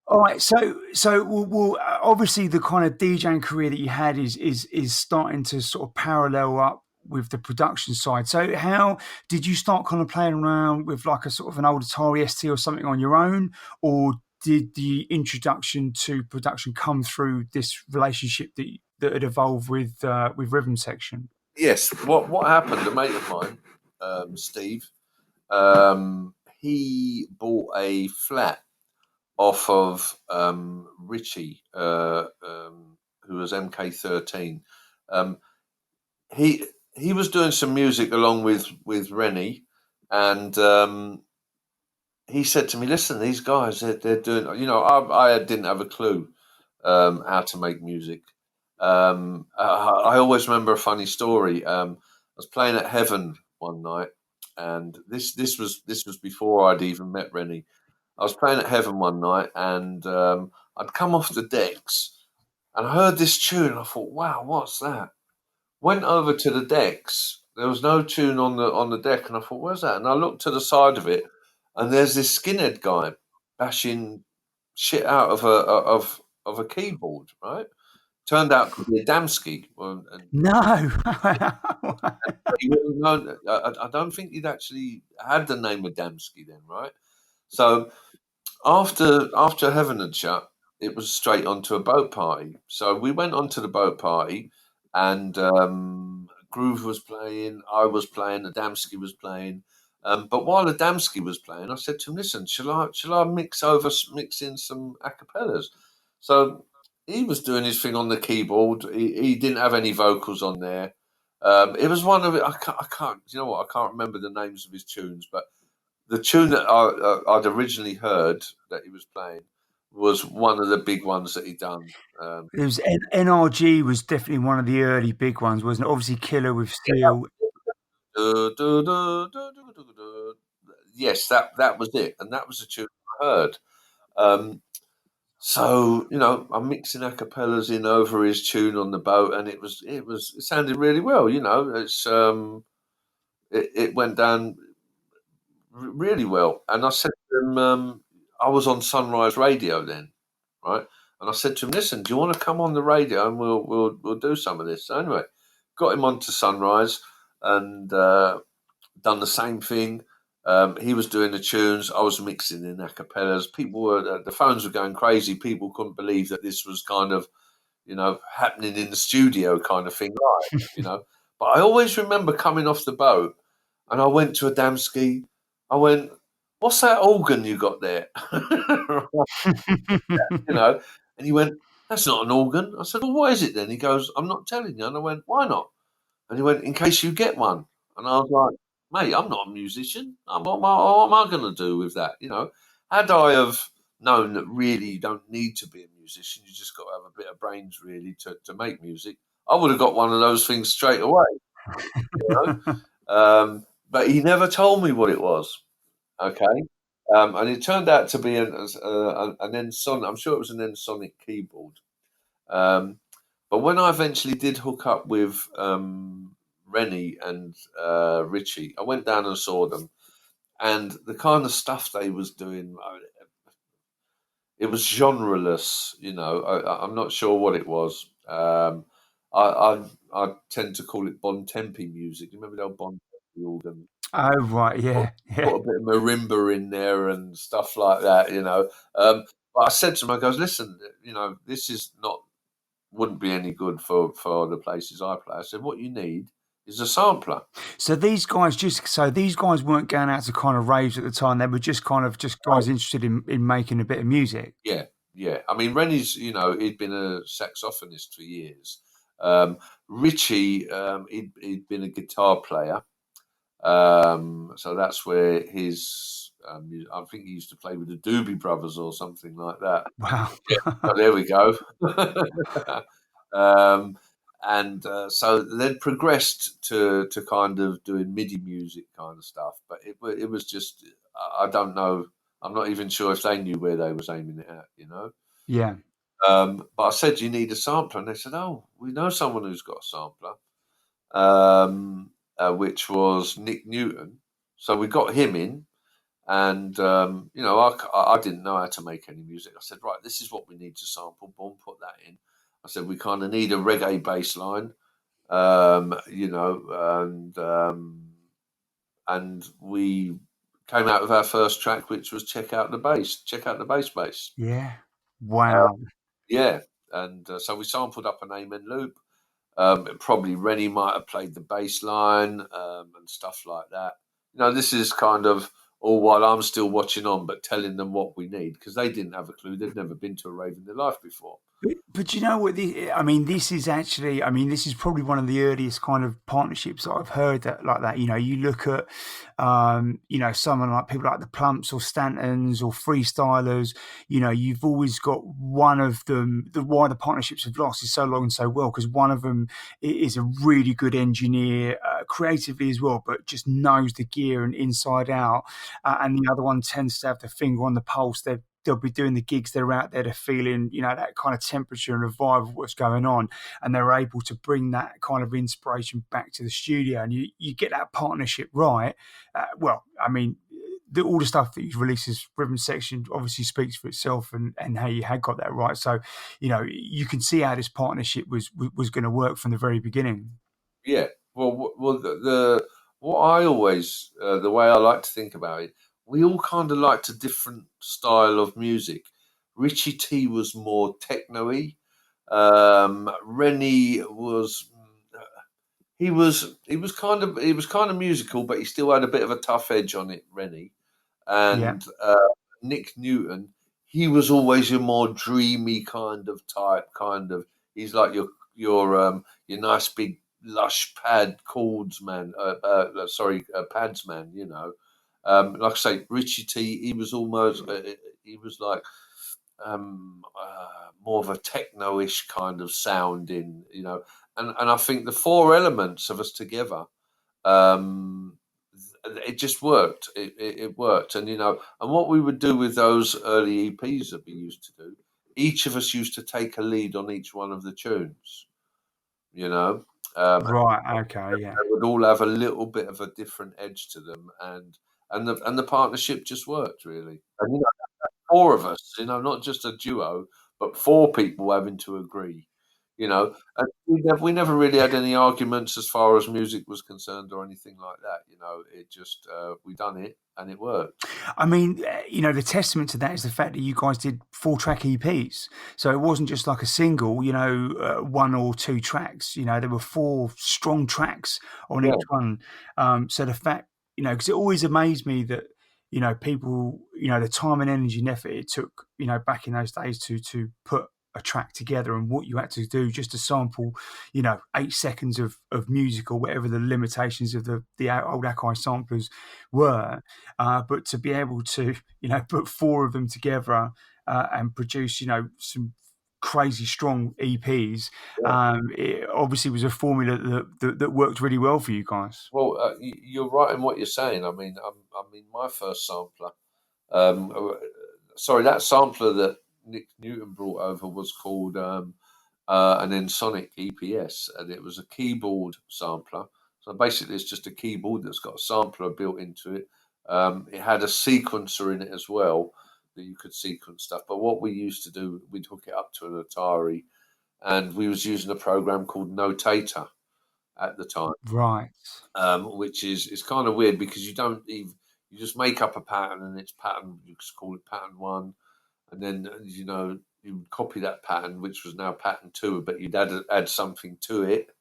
All right, so well, obviously the kind of DJing career that you had is starting to sort of parallel up with the production side. So how did you start kind of playing around with like a sort of an old Atari ST or something on your own, or did the introduction to production come through this relationship that had evolved with Rhythm Section? Yes. What happened? A mate of mine, Steve, he bought a flat off of Richie, who was MK13. Um, he he was doing some music along with Rennie, And he said to me, "Listen, these guys, they're doing. You know, I didn't have a clue how to make music. I always remember a funny story. I was playing at Heaven one night, and this was before I'd even met Rennie. I was playing at Heaven one night, and I'd come off the decks, and I heard this tune, and I thought, "Wow, what's that?" Went over to the decks. There was no tune on the deck, and I thought, "Where's that?" And I looked to the side of it, and there's this skinhead guy bashing shit out of a keyboard. Right? Turned out to be a Damski, and No. he wasn't known. I don't think he'd actually had the name of Damski then, right? So after Heaven had shut, it was straight onto a boat party. So we went onto the boat party, and Groove was playing, I was playing, Adamski was playing. But while Adamski was playing, I said to him, "Listen, shall I mix in some acapellas?" So he was doing his thing on the keyboard. He didn't have any vocals on there. It was one of it. I can't. You know what? I can't remember the names of his tunes, but the tune that I'd originally heard that he was playing was one of the big ones that he'd done. It was NRG was definitely one of the early big ones, wasn't it? Obviously, Killer with Steel. Yes, that was it, and that was the tune I heard. Um, so I'm mixing acapellas in over his tune on the boat, and it sounded really well. It went down really well. And I said to him, I was on Sunrise Radio then, right? And I said to him, "Listen, do you want to come on the radio and we'll do some of this?" So anyway, got him onto Sunrise and done the same thing. He was doing the tunes. I was mixing in acapellas. People were the phones were going crazy. People couldn't believe that this was kind of happening in the studio kind of thing live. But I always remember coming off the boat and I went to Adamski. I went, "What's that organ you got there?" you know, and he went, "That's not an organ." I said, "Well, what is it then?" He goes, "I'm not telling you." And I went, "Why not?" And he went, "In case you get one." And I was like, "Mate, I'm not a musician. What am I going to do with that?" Had I have known that really you don't need to be a musician, you just got to have a bit of brains really to make music, I would have got one of those things straight away. But he never told me what it was. Okay. And it turned out to be an Ensoniq. I'm sure it was an Ensoniq keyboard. Um, but when I eventually did hook up with Rennie and Richie, I went down and saw them, and the kind of stuff they was doing, it was genreless. I'm not sure what it was. I tend to call it Bon Tempi music. You remember the old Bon Tempi organ? Oh right, Put, yeah, yeah. put a bit of marimba in there and stuff like that. But I said to him, I goes, "Listen, this is not wouldn't be any good for the places I play." I said, "What you need is a sampler." So these guys weren't going out to kind of raves at the time. They were just kind of just Oh, guys interested in making a bit of music. yeah, yeah. I mean, Rennie's, he'd been a saxophonist for years. Richie, he'd been a guitar player. So that's where I think he used to play with the Doobie Brothers or something like that. Wow. Yeah, oh, there we go. um, and so then progressed to kind of doing MIDI music kind of stuff. But it was just I don't know. I'm not even sure if they knew where they was aiming it at. Yeah. But I said you need a sampler, and they said, "Oh, we know someone who's got a sampler," which was Nick Newton. So we got him in, and I didn't know how to make any music. I said, "Right, this is what we need to sample. Boom, put that in." I said, "We kind of need a reggae bass line, and we came out with our first track, which was check out the bass." Yeah. Uh, Wow. yeah, and so we sampled up an Amen loop. Probably Rennie might have played the bass line and stuff like that. This is kind of all while I'm still watching on, but telling them what we need because they didn't have a clue. They'd never been to a rave in their life before. But you know what? I mean, this is actually, I mean, this is probably one of the earliest kind of partnerships that I've heard that like that. You know, you look at, someone like people like the Plumps or Stantons or Freestylers. You know, you've always got one of them. Why the partnerships have lost is so long and so well because one of them is a really good engineer, creatively as well, but just knows the gear and inside out. And the other one tends to have the finger on the pulse. They'll be doing the gigs, they're out there, they're feeling, that kind of temperature and the vibe of what's going on. And they're able to bring that kind of inspiration back to the studio. And you get that partnership right. I mean, all the stuff that you've released as Rhythm Section obviously speaks for itself and how you had got that right. So, you can see how this partnership was going to work from the very beginning. Yeah. Well, the what I always the way I like to think about it, we all kind of liked a different style of music. Richie T was more techno-y. Rennie was he was kind of musical, but he still had a bit of a tough edge on it. Rennie Yeah. and Nick Newton, he was always your more dreamy kind of type. Kind of, he's like your nice big lush pad chords man. Pads man. Like I say, Richie T. He was almost he was like more of a techno-ish kind of sound in and I think the four elements of us together. Um, it just worked. It worked, and what we would do with those early EPs that we used to do, each of us used to take a lead on each one of the tunes. You know, Right. Okay. Yeah. they would all have a little bit of a different edge to them, and the partnership just worked really. And four of us, not just a duo, but four people having to agree. And we never really had any arguments as far as music was concerned or anything like that. It just we done it and it worked. I mean, the testament to that is the fact that you guys did 4-track EPs. So it wasn't just like a single, one or two tracks. There were 4 strong tracks on Yeah, each one. So the fact, because it always amazed me that, people, the time and energy and effort it took, back in those days to put a track together and what you had to do just to sample, 8 seconds of music or whatever the limitations of the old Akai samplers were. But to be able to, put 4 of them together and produce, some crazy strong EPs, yeah. it obviously was a formula that worked really well for you guys. Well, you're right in what you're saying. I mean, my first sampler. Um, uh, Sorry, that sampler that Nick Newton brought over was called an Ensoniq EPS, and it was a keyboard sampler. So basically, it's just a keyboard that's got a sampler built into it. It had a sequencer in it as well that you could sequence stuff. But what we used to do, we'd hook it up to an Atari, and we was using a program called Notator at the time, Right. which is kind of weird because you just make up a pattern and it's pattern. You just call it pattern one, and then you would copy that pattern, which was now pattern two, but you'd add something to it,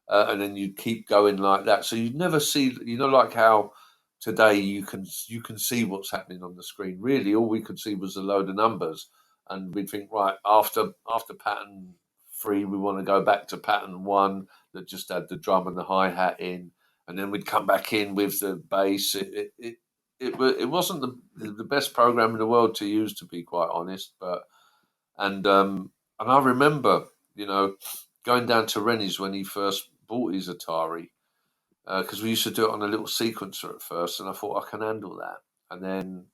and then you'd keep going like that. So you'd never see, like how today you can see what's happening on the screen. Really, all we could see was a load of numbers, and we'd think, right, after pattern three, we want to go back to pattern one that just had the drum and the hi hat in, and then we'd come back in with the bass. It wasn't the best program in the world to use, to be quite honest, but and I remember, going down to Rennie's when he first bought his Atari, because we used to do it on a little sequencer at first, and I thought I can handle that. And then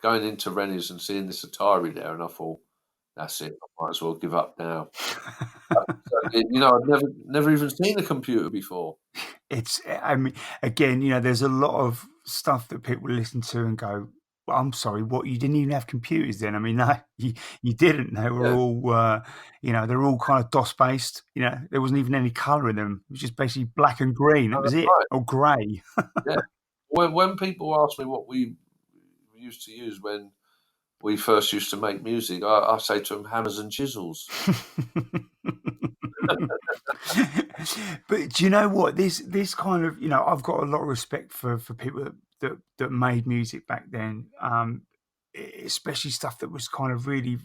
going into Rennie's and seeing this Atari there, and I thought, that's it, I might as well give up now. I've never even seen a computer before. I mean, again, there's a lot of stuff that people listen to and go, well, I'm sorry, what, you didn't even have computers then? I mean, no, you didn't. They were Yeah, all, they're all kind of DOS based. There wasn't even any color in them. It was just basically black and green. That no, was that's it, right. or grey. Yeah. When people ask me what we used to use when we first used to make music, I say to them hammers and chisels. But do you know what? This kind of, I've got a lot of respect for people that made music back then, especially stuff that was kind of really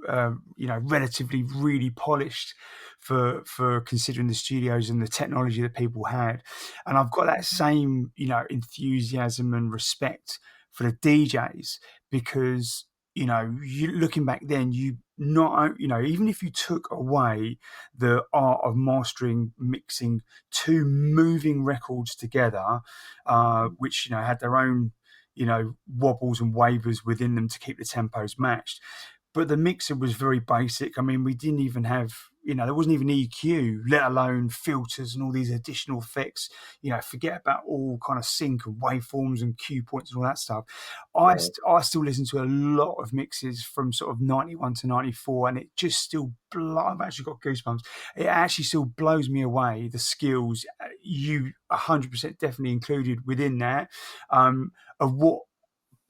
relatively really polished for considering the studios and the technology that people had. And I've got that same, enthusiasm and respect for the DJs because, you looking back then, you not, even if you took away the art of mastering, mixing two moving records together, which, had their own, wobbles and wavers within them to keep the tempos matched. But the mixer was very basic. I mean, we didn't even have, there wasn't even EQ, let alone filters and all these additional effects. Forget about all kind of sync and waveforms and cue points and all that stuff. I still listen to a lot of mixes from sort of 91 to 94, and it just still, I've actually got goosebumps. It actually still blows me away, the skills, you 100% definitely included within that, of what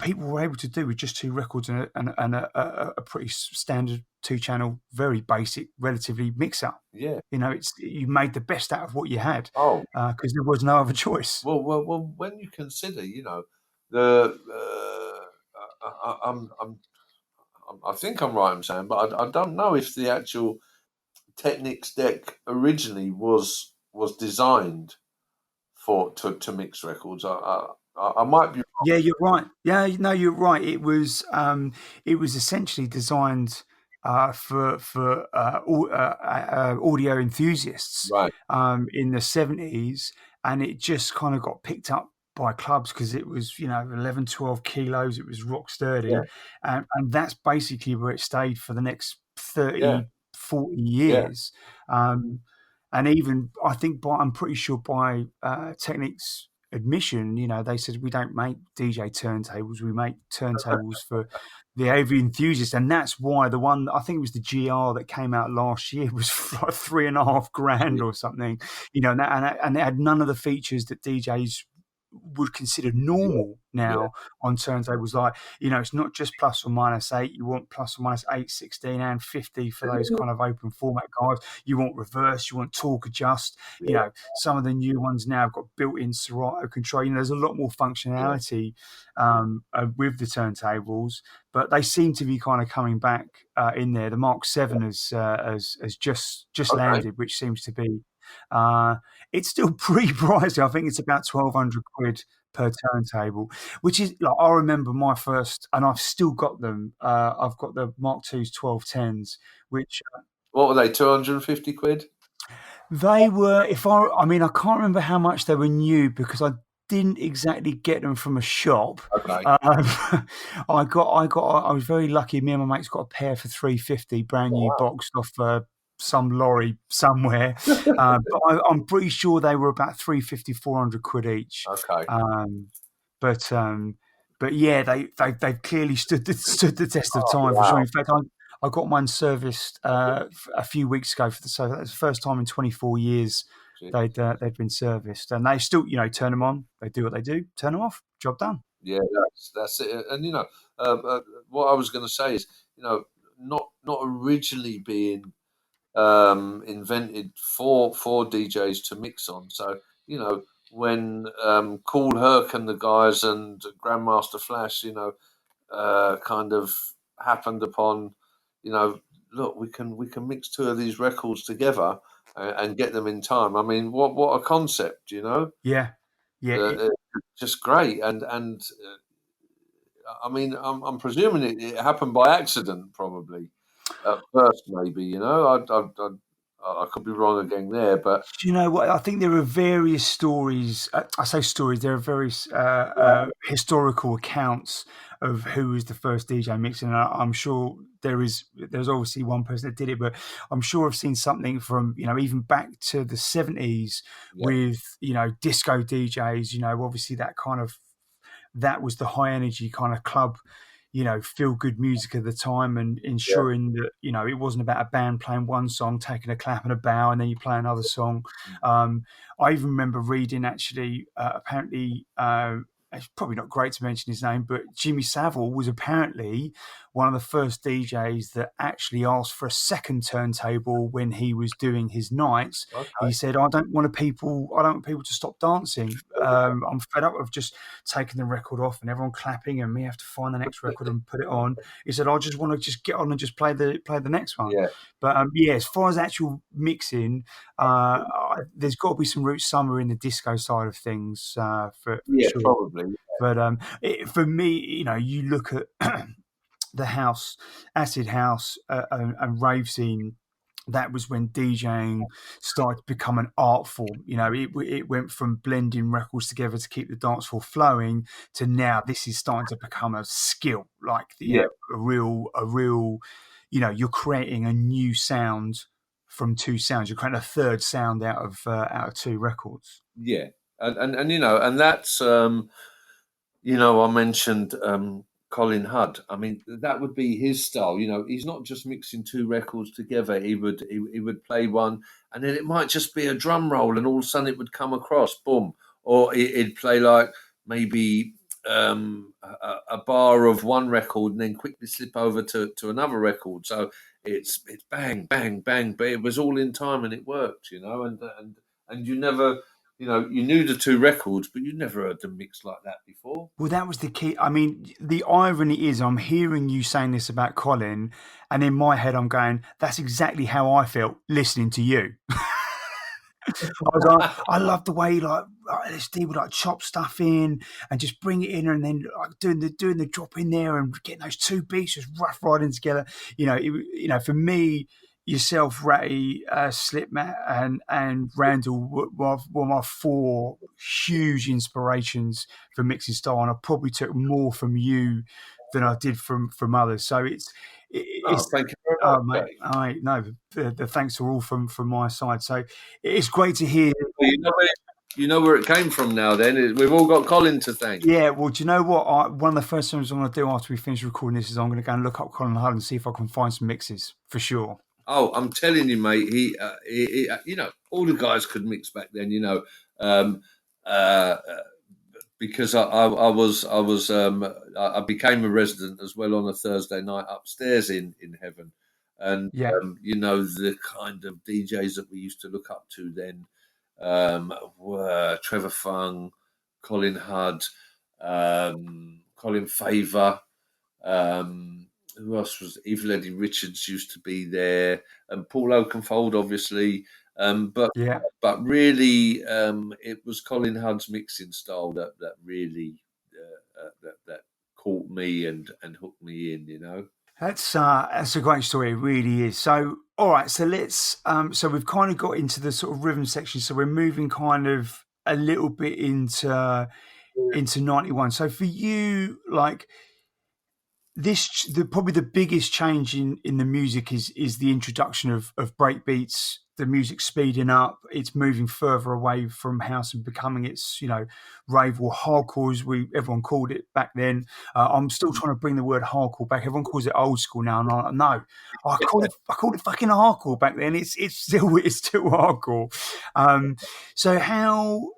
people were able to do with just two records and a pretty standard 2-channel, very basic, relatively mixer. Yeah. You made the best out of what you had. Oh, because there was no other choice. well. When you consider, the I think I'm right in saying, but I don't know if the actual Technics deck originally was designed to mix records. I might be wrong. Yeah, you're right. Yeah, no, you're right. It was essentially designed for audio enthusiasts, Right. in the 70s, and it just kind of got picked up by clubs because it was 11, 12 kilos. It was rock sturdy, Yeah. and that's basically where it stayed for the next 30, Yeah. 40 years. And even I think I'm pretty sure by Technics admission, they said we don't make DJ turntables, we make turntables for the AV enthusiast, and that's why the one, I think it was the GR that came out last year, was like $3,500 or something, and it had none of the features that DJs would consider normal now on turntables. Like, it's not just plus or minus 8, you want plus or minus 8, 16 and 50 for those kind of open format guys. You want reverse, you want torque adjust. Some of the new ones now have got built-in Serato control. There's a lot more functionality with the turntables, but they seem to be kind of coming back in there. The Mark 7 has just landed, which seems to be it's still pretty pricey. I think it's about 1,200 quid per turntable, which is like, I remember my first, and I've still got them. I've got the Mark II's 1210s, which What were they? 250 quid. They were. I mean, I can't remember how much they were new because I didn't exactly get them from a shop. Okay. I was very lucky. Me and my mates got a pair for 350, brand new, boxed off some lorry somewhere. But I'm pretty sure they were about 350, 400 quid each. Okay. But yeah, they've clearly stood the test of time for sure. In fact, I got mine serviced a few weeks ago, so that was the first time in 24 years they'd been serviced, and they still turn them on, they do what they do, turn them off, job done. Yeah, that's it. And what I was going to say is not originally being invented for DJs to mix on. So when Cool Herc and the guys and Grandmaster Flash kind of happened upon look, we can mix two of these records together and get them in time. I mean, what a concept, Yeah. Just great. And I mean, I'm presuming it happened by accident, probably at first, maybe. I could be wrong again there, but you know what? I think there are various stories. I say stories. There are various historical accounts of who was the first DJ mixing. I'm sure there's obviously one person that did it, but I'm sure I've seen something from even back to the 70s with disco DJs. Obviously that was the high energy kind of club, feel good music at the time, and ensuring that it wasn't about a band playing one song, taking a clap and a bow, and then you play another song. I even remember reading actually apparently it's probably not great to mention his name, but Jimmy Savile was apparently one of the first DJs that actually asked for a second turntable when he was doing his nights. Okay. He said, I don't want people to stop dancing. I'm fed up of just taking the record off and everyone clapping and me have to find the next record and put it on. He said, I just want to just get on and just play the next one. Yeah. But yeah, as far as actual mixing, there's got to be some roots somewhere in the disco side of things, for Yeah, sure. probably. But for me, you look at the house, acid house, and rave scene. That was when DJing started to become an art form. It went from blending records together to keep the dance floor flowing to now this is starting to become a skill, like Yeah. a real. You're creating a new sound from two sounds. You're creating a third sound out of two records. Yeah. And and that's I mentioned Colin Hudd. I mean, that would be his style. He's not just mixing two records together. He would play one, and then it might just be a drum roll, and all of a sudden it would come across, boom, or he'd play like maybe a bar of one record, and then quickly slip over to another record. So it's bang, bang, bang, but it was all in time and it worked. And you never. You knew the two records, but you never heard them mixed like that before. Well, that was the key. I mean, the irony is, I'm hearing you saying this about Colin, and in my head, I'm going, "That's exactly how I felt listening to you." I love the way Ellis Dee would chop stuff in and just bring it in, and then doing the drop in there and getting those two beats just rough riding together. For me, yourself, Ratty, Slipmatt, and Randall were my four huge inspirations for mixing style, and I probably took more from you than I did from others. So it's Thank you very oh, much, mate, Jay. no, the thanks are all from my side. So it's great to hear. Well, you know where it came from now. Then we've all got Colin to thank. Yeah, well, do you know what? One of the first things I'm going to do after we finish recording this is I'm going to go and look up Colin Hudd and see if I can find some mixes for sure. Oh, I'm telling you, mate. He all the guys could mix back then. Um, uh, because I became a resident as well on a Thursday night upstairs in heaven, and Yeah, the kind of DJs that we used to look up to then were Trevor Fung, Colin Hudd, Colin Favor. Who else was Evil Eddie Richards used to be there, and Paul Oakenfold, obviously. But yeah. but really, it was Colin Hudd's mixing style that really that caught me and hooked me in. That's a great story. It really is. So, all right. So let's. So we've kind of got into the sort of rhythm section. So we're moving kind of a little bit into 91. So for you, like probably the biggest change in the music is the introduction of breakbeats, the music speeding up, it's moving further away from house and becoming its rave or hardcore as everyone called it back then. I'm still trying to bring the word hardcore back. Everyone calls it old school now, and no, I called it fucking hardcore back then. It's still hardcore. So how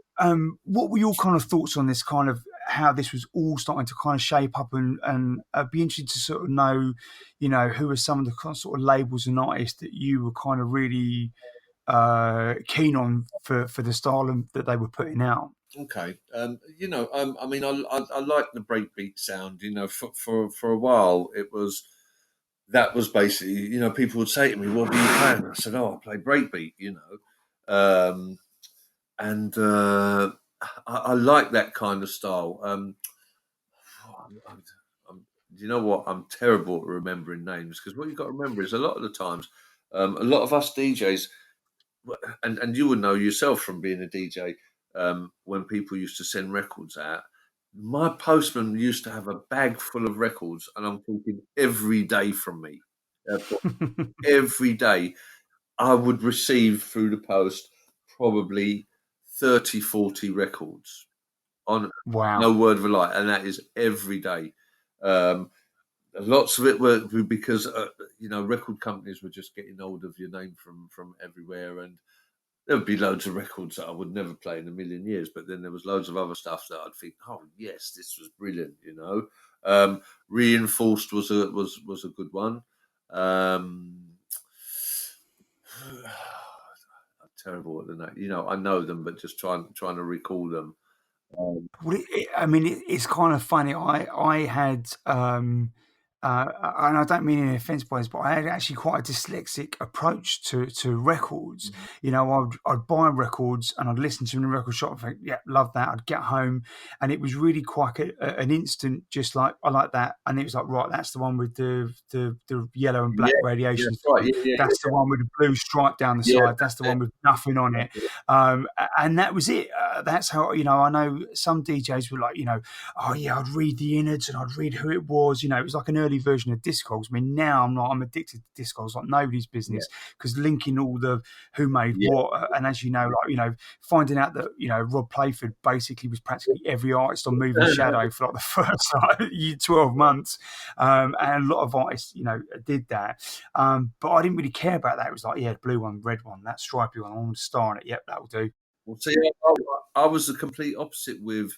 what were your kind of thoughts on this kind of how this was all starting to kind of shape up, and I'd be interested to sort of know, who were some of the kind of sort of labels and artists that you were kind of really keen on for the style that they were putting out. Okay. I mean, I like the breakbeat sound. For a while, that was basically, people would say to me, "What do you play?" And I said, "Oh, I play breakbeat." And I like that kind of style. You know what? I'm terrible at remembering names, because what you've got to remember is a lot of the times, a lot of us DJs, and you would know yourself from being a DJ, when people used to send records out. My postman used to have a bag full of records, and I'm talking every day from me. Every day, I would receive through the post probably 30, 40 records, on Wow. no word of a lie, and that is every day. Um, Lots of it were because record companies were just getting hold of your name from everywhere, and there would be loads of records that I would never play in a million years, but then there was loads of other stuff that I'd think, oh yes, this was brilliant, you know. Reinforced was a good one. I'm terrible at the name. You know, I know them, but just trying to recall them. Well, I mean, it's kind of funny. I had, and I don't mean any offence by this, but I had actually quite a dyslexic approach to records. You know, I'd buy records and I'd listen to them in the record shop and think, yeah, love that. I'd get home and it was really quite an instant, just like, I like that. And it was like, right, that's the one with the yellow and black Yeah, radiation. right. Yeah, that's the one with the blue stripe down the side. That's the one with nothing on it. And that was it. That's how, you know, I know some DJs were like, you know, oh yeah, I'd read the innards and I'd read who it was. You know, it was like an early version of Discogs. I mean, now I'm addicted to Discogs like nobody's business, because linking all the who made what, and as you know, like, you know, finding out that, you know, Rob Playford basically was practically every artist on Moving Shadow for like the first 12 months, and a lot of artists, you know, did that, but I didn't really care about that. It was like, yeah, the blue one, red one, that stripy one, I want a star on it. Yep, that'll do. Well, see, I was the complete opposite with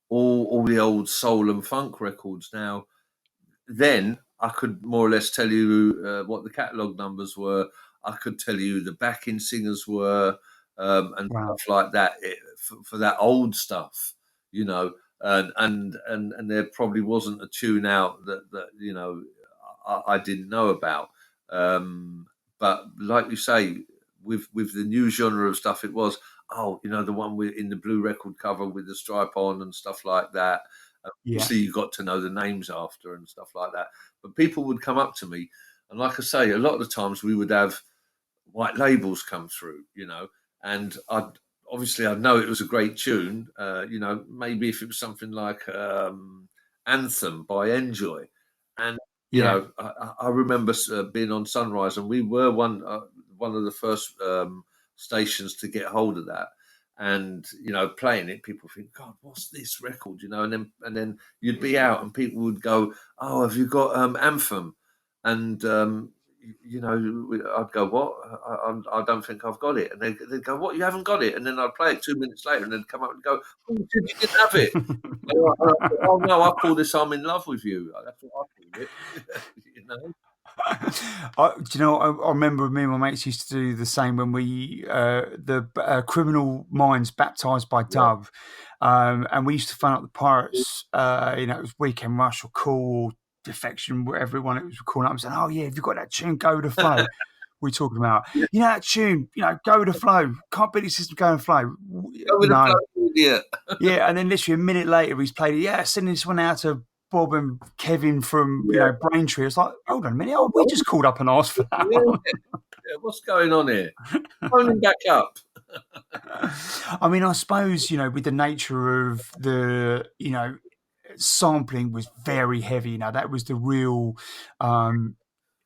all the old soul and funk records. Now, then I could more or less tell you what the catalogue numbers were. I could tell you who the backing singers were, and stuff like that for that old stuff, you know. And there probably wasn't a tune out that you know I didn't know about. But like you say, with the new genre of stuff, it was, oh, you know, the one with in the blue record cover with the stripe on and stuff like that. Obviously, you got to know the names after and stuff like that. But people would come up to me, and like I say, a lot of the times we would have white labels come through, you know, and I'd know it was a great tune. You know, maybe if it was something like Anthem by Enjoy, and you know, I remember being on Sunrise, and we were one of the first stations to get hold of that. And you know, playing it, people think, God, what's this record? You know, and then you'd be out, and people would go, oh, have you got Anthem? And you know, I'd go, what? I don't think I've got it. And they'd go, what? You haven't got it? And then I'd play it 2 minutes later, and they'd come up and go, oh, you didn't have it. Oh no, I call this "I'm in love with you." That's what I call it. You know. Do you know? I remember me and my mates used to do the same when we Criminal Minds Baptized by Dove, and we used to phone up the Pirates. You know, it was Weekend Rush or Cool Defection, whatever one it was calling up and saying, "Oh yeah, have you got that tune? Go with the flow." We're talking about, you know, that tune, you know, go with the flow. Can't beat the system, go and flow. Go with the flow, idiot. Yeah, and then literally a minute later, he's played it. Yeah, sending this one out to Bob and Kevin from you know Braintree. It's like, hold on a minute, we just called up and asked for that one. Yeah, what's going on here? Phone him back up. I mean, I suppose, you know, with the nature of the, you know, sampling was very heavy. You know, that was the real.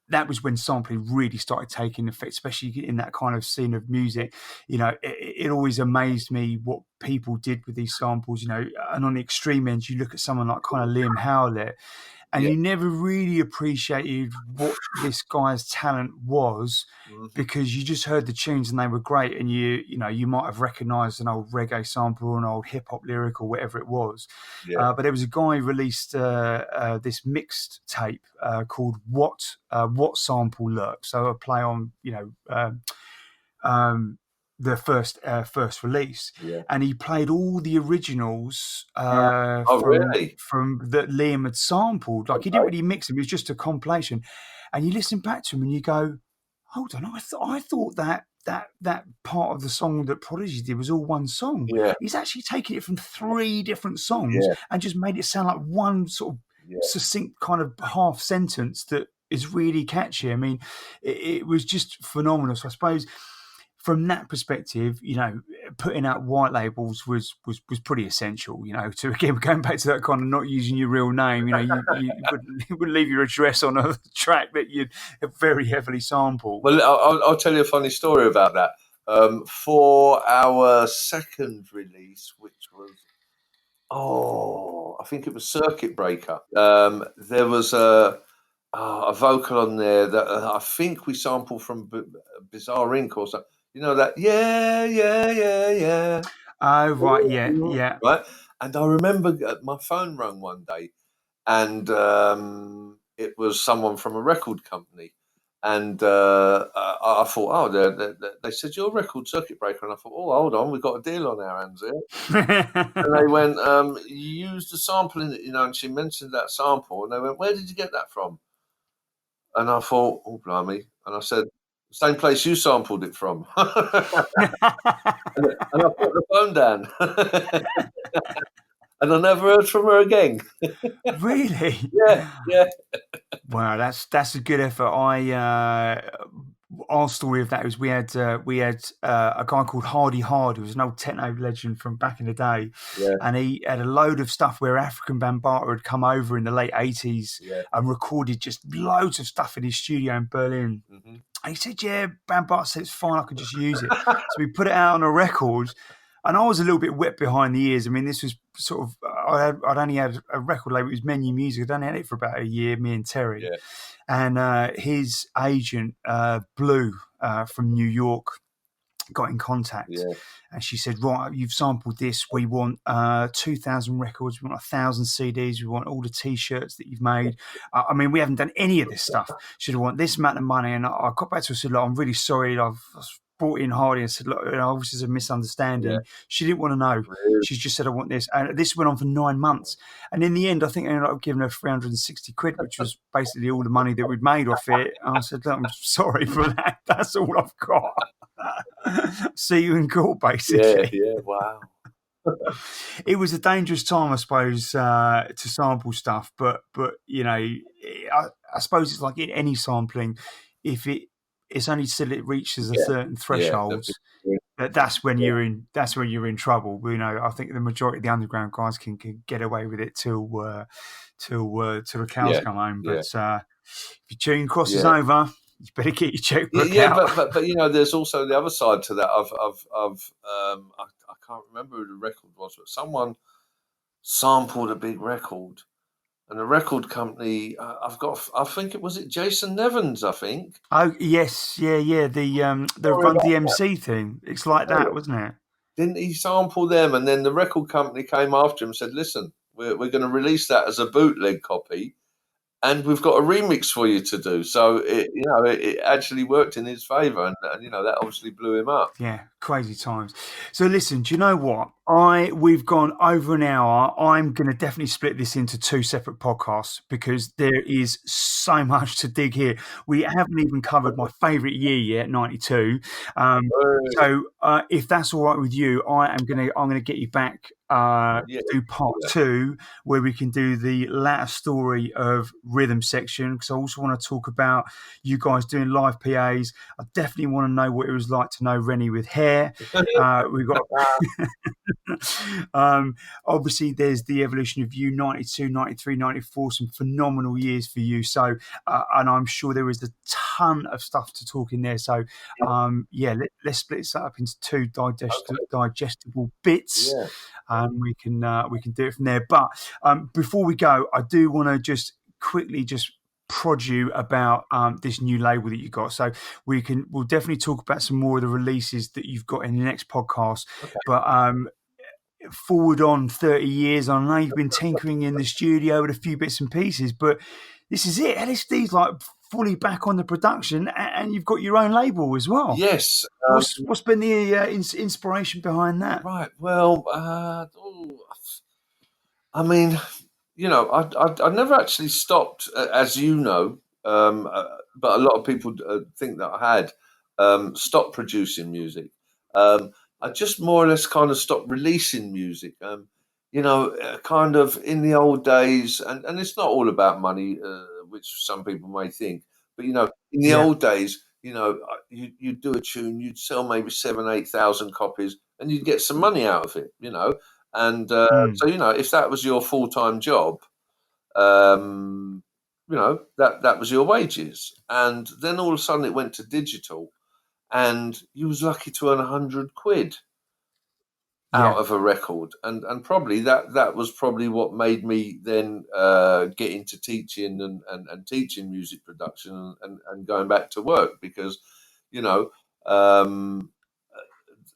That was when sampling really started taking effect, especially in that kind of scene of music. You know, it always amazed me what people did with these samples, you know, and on the extreme ends, you look at someone like kind of Liam Howlett, and you never really appreciated what this guy's talent was, because you just heard the tunes and they were great, and you know, you might have recognised an old reggae sample or an old hip hop lyric or whatever it was. But there was a guy who released this mixed tape called What Sample Lurk, so a play on, you know, the first release, and he played all the originals from that Liam had sampled. Like, he didn't really mix them; it was just a compilation. And you listen back to him and you go, "Hold on, I thought that part of the song that Prodigy did was all one song. He's actually taken it from 3 different songs and just made it sound like one sort of succinct kind of half sentence that is really catchy." I mean, it was just phenomenal. So I suppose, from that perspective, you know, putting out white labels was pretty essential, you know, to, again, going back to that kind of not using your real name, you know, you wouldn't leave your address on a track that you'd very heavily sampled. Well, I'll tell you a funny story about that. For our second release, which was, I think it was Circuit Breaker, there was a vocal on there that I think we sampled from Bizarre Inc. or something. You know that, yeah, yeah, yeah, yeah. Oh, right. Yeah. Yeah. Right? And I remember my phone rang one day, and it was someone from a record company. And I thought, oh, they said, you're a record circuit breaker. And I thought, oh, hold on, we've got a deal on our hands here. And they went, you used a sample in it, and she mentioned that sample. And they went, where did you get that from? And I thought, oh, blimey. And I said, same place you sampled it from. And I put the phone down. And I never heard from her again. Really? Yeah, yeah. Wow, that's a good effort. Our story of that was we had a guy called Hardy Hard, who was an old techno legend from back in the day, Yeah. and he had a load of stuff where African Bambaataa had come over in the late 80s and recorded just loads of stuff in his studio in Berlin. Mm-hmm. And he said, "Yeah, Bambaataa said it's fine, I could just use it." So we put it out on a record. And I was a little bit wet behind the ears. I mean, this was sort of, I'd only had a record label, it was Menu Music. I'd only had it for about a year, me and Terry. Yeah. And his agent, Blue, from New York, got in contact. Yeah. And she said, right, you've sampled this. We want 2,000 records. We want 1,000 CDs. We want all the T-shirts that you've made. I mean, we haven't done any of this stuff. She said, I want this amount of money. And I got back to her and said, look, I'm really sorry. I've brought in Hardy and said, look, obviously there's a misunderstanding. Yeah. She didn't want to know. Really? She just said, I want this. And this went on for 9 months. And in the end, I think I ended up giving her 360 quid, which was basically all the money that we'd made off it. And I said, look, I'm sorry for that. That's all I've got. See you in court, basically. Yeah, wow. It was a dangerous time, I suppose, to sample stuff. But I suppose it's like in any sampling, if it's only till it reaches a certain threshold, that's when you're in trouble. I think the majority of the underground guys can get away with it till the cows come home. But if your tune crosses over, you better get your checkbook out. but there's also the other side to that. I can't remember who the record was, but someone sampled a big record, and the record company, I think it was Jason Nevins, I think. Oh yes, yeah. The Run DMC thing. It's like that, wasn't it? Didn't he sample them? And then the record company came after him and said, "Listen, we're going to release that as a bootleg copy, and we've got a remix for you to do." So it actually worked in his favour, and that obviously blew him up. Yeah, crazy times. So listen, do you know what? We've gone over an hour. I'm going to definitely split this into 2 separate podcasts because there is so much to dig here. We haven't even covered my favourite year yet, 92. So if that's all right with you, I'm going to get you back do part 2 where we can do the latter story of rhythm section, because I also want to talk about you guys doing live PAs. I definitely want to know what it was like to know Rennie with hair. We've got obviously there's the evolution of you, 92, 93, 94, some phenomenal years for you. So and I'm sure there is a ton of stuff to talk in there. So let's split this up into 2 digestible bits. And we can do it from there. But before we go, I do want to just quickly prod you about this new label that you got. So we'll definitely talk about some more of the releases that you've got in the next podcast. Okay. But forward on 30 years, I know you've been tinkering in the studio with a few bits and pieces, but this is it. Ellis Dee's like fully back on the production, and you've got your own label as well. Yes. What's been the inspiration behind that? Right. Well, I mean, I never actually stopped, as you know, but a lot of people think that I had stopped producing music. I just more or less kind of stopped releasing music. Kind of in the old days, and it's not all about money, which some people may think, but in the old days, you'd do a tune, you'd sell maybe 7,000-8,000 copies, and you'd get some money out of it, And so, if that was your full-time job, that was your wages. And then all of a sudden it went to digital, and you was lucky to earn 100 quid out of a record. And probably that was probably what made me then get into teaching and teaching music production and going back to work, because,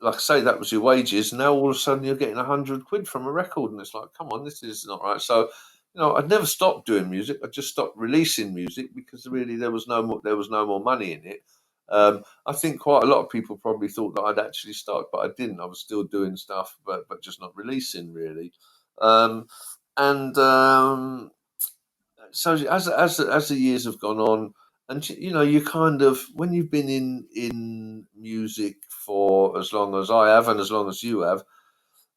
like I say, that was your wages. Now all of a sudden you're getting 100 quid from a record, and it's like, come on, this is not right. So, I'd never stopped doing music. I just stopped releasing music because really there was no more money in it. I think quite a lot of people probably thought that I'd actually started, but I didn't. I was still doing stuff, but just not releasing really. Um, and So as the years have gone on, and you kind of, when you've been in music for as long as I have and as long as you have,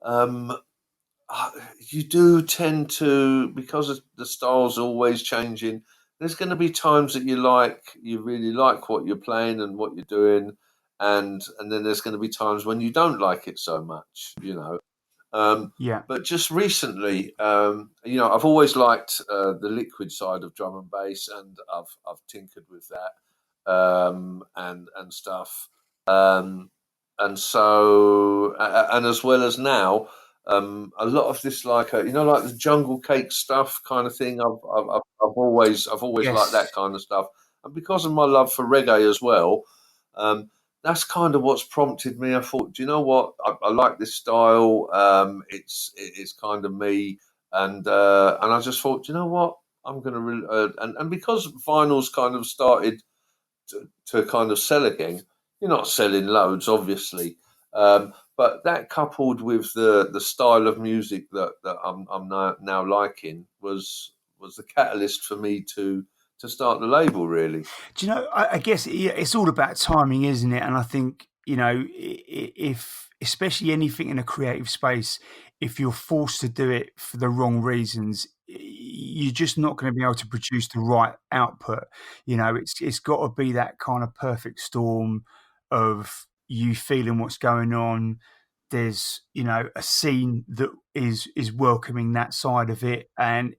um, you do tend to, because the style's always changing. There's going to be times that you really like what you're playing and what you're doing, and then there's going to be times when you don't like it so much. Um, Yeah. but just recently, I've always liked the liquid side of drum and bass, and I've tinkered with that, and stuff. Um, and so, and as well as now, a lot of this, like like the jungle cake stuff kind of thing. I've always liked Yes. that kind of stuff, and because of my love for reggae as well. Um, that's kind of what's prompted me. I thought, do you know what? I like this style. It's kind of me, and I just thought, do you know what? I'm gonna and because vinyl's kind of started to kind of sell again. You're not selling loads, obviously, but that coupled with the style of music that I'm now liking was the catalyst for me to start the label. Really, Do you know? I guess it's all about timing, isn't it? And I think if especially anything in a creative space, if you're forced to do it for the wrong reasons, you're just not going to be able to produce the right output. It's got to be that kind of perfect storm of you feeling what's going on. There's a scene that is welcoming that side of it, and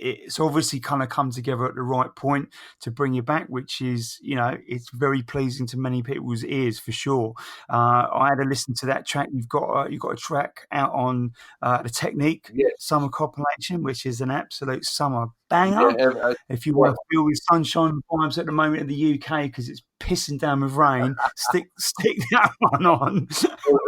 it's obviously kind of come together at the right point to bring you back, which is, it's very pleasing to many people's ears for sure. I had a listen to that track. You've got a track out on the Technique yes, summer compilation, which is an absolute summer banger. yeah, If you yeah. want to feel the sunshine vibes at the moment in the UK because it's pissing down with rain, stick that one on. Well,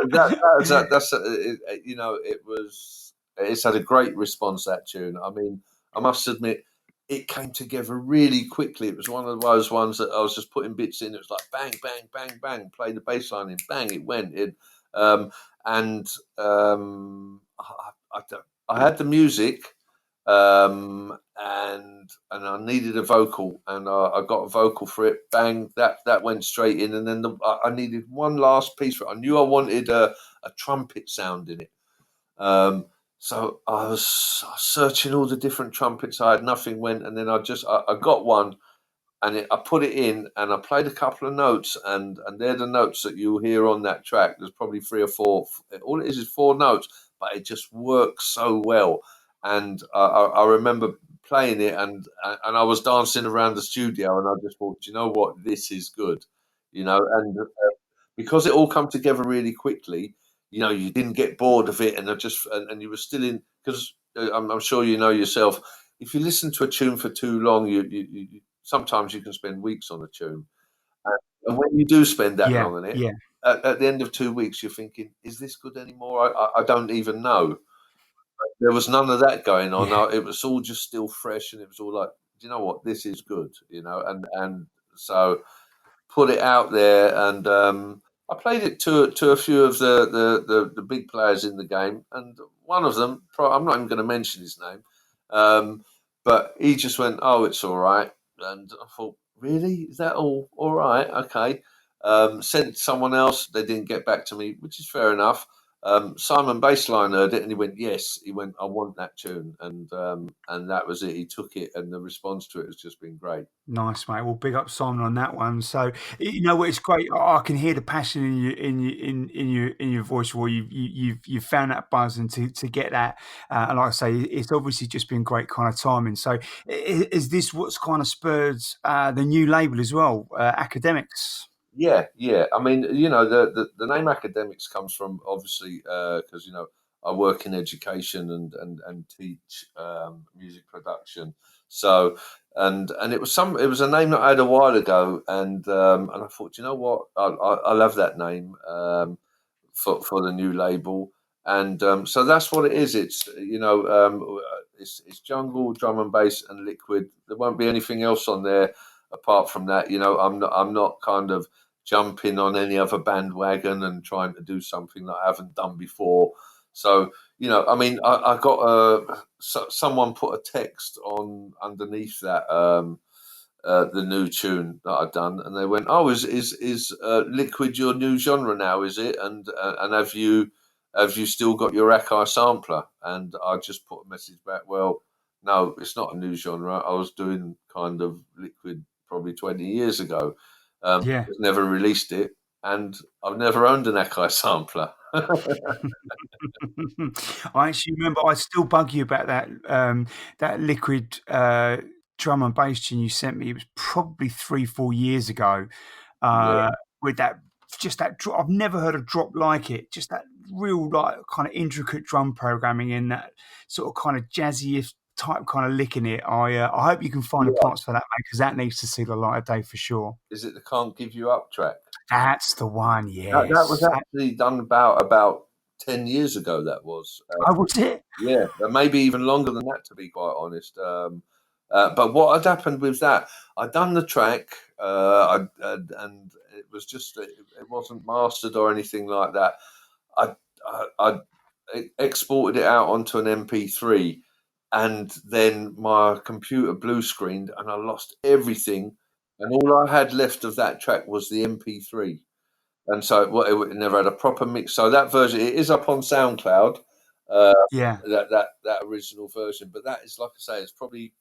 it's had a great response, that tune. I mean, I must admit, it came together really quickly. It was one of those ones that I was just putting bits in. It was like bang, bang, bang, bang. Play the bass line in, bang, it went in. Um, and I had the music, and I needed a vocal, and I got a vocal for it. Bang, that went straight in, and then I needed one last piece for it. I knew I wanted a trumpet sound in it. So I was searching all the different trumpets. I had nothing went, and then I got one, and I put it in, and I played a couple of notes, and they're the notes that you'll hear on that track. There's probably three or four. All it is four notes, but it just works so well. And I remember playing it, and I was dancing around the studio, and I just thought, you know what, this is good, and because it all come together really quickly. You didn't get bored of it, and you were still in, because I'm sure you know yourself. If you listen to a tune for too long, sometimes you can spend weeks on a tune, and when you do spend that Yeah, long on it, yeah, at the end of 2 weeks, you're thinking, "Is this good anymore?" I don't even know. There was none of that going on. yeah. It was all just still fresh, and it was all like, "Do you know what? This is good," and so put it out there, and I played it to a few of the big players in the game, and one of them, I'm not even going to mention his name, but he just went, "Oh, it's all right," and I thought, "Really? Is that all right? Okay." Sent someone else. They didn't get back to me, which is fair enough. Simon Baseline heard it, and he went, "Yes." He went, "I want that tune," and that was it. He took it, and the response to it has just been great. Nice, mate. Well, big up Simon on that one. So you know what? It's great. I can hear the passion in your voice. Well, you've found that buzz, and to get that, and like I say, it's obviously just been great kind of timing. So is this what's kind of spurred the new label as well, Academics? Yeah, yeah. I mean, the name academics comes from, obviously, because I work in education and teach music production. So, and it was a name that I had a while ago, and I thought, you know what, I love that name. for the new label. And so that's what it is. It's it's jungle, drum and bass, and liquid. There won't be anything else on there apart from that. I'm not kind of jumping on any other bandwagon and trying to do something that I haven't done before. So I mean, I got someone put a text on underneath that. The new tune that I've done, and they went, "Oh, is liquid your new genre now? Is it? And have you still got your Akai sampler?" And I just put a message back. Well, no, it's not a new genre. I was doing kind of liquid probably 20 years ago. Yeah. Just never released it, and I've never owned an Akai sampler. I actually remember. I still bug you about that liquid drum and bass tune you sent me. It was probably 3-4 years ago. Yeah, With that drop, I've never heard a drop like it. Just that real like kind of intricate drum programming in that sort of kind of jazzy type kind of lick in it. I hope you can find the yeah. parts for that, mate, because that needs to see the light of day for sure. Is it the "Can't Give You Up" track? That's the one. That was Yes. actually done about 10 years ago. That was. Oh, was it? Yeah, maybe even longer than that, to be quite honest. But what had happened with that, I'd done the track, and it was just it wasn't mastered or anything like that. I exported it out onto an MP3, and then my computer blue screened, and I lost everything, and all I had left of that track was the MP3, and so it never had a proper mix. So that version, it is up on SoundCloud. Uh, Yeah. that original version, but that is, like I say, it's probably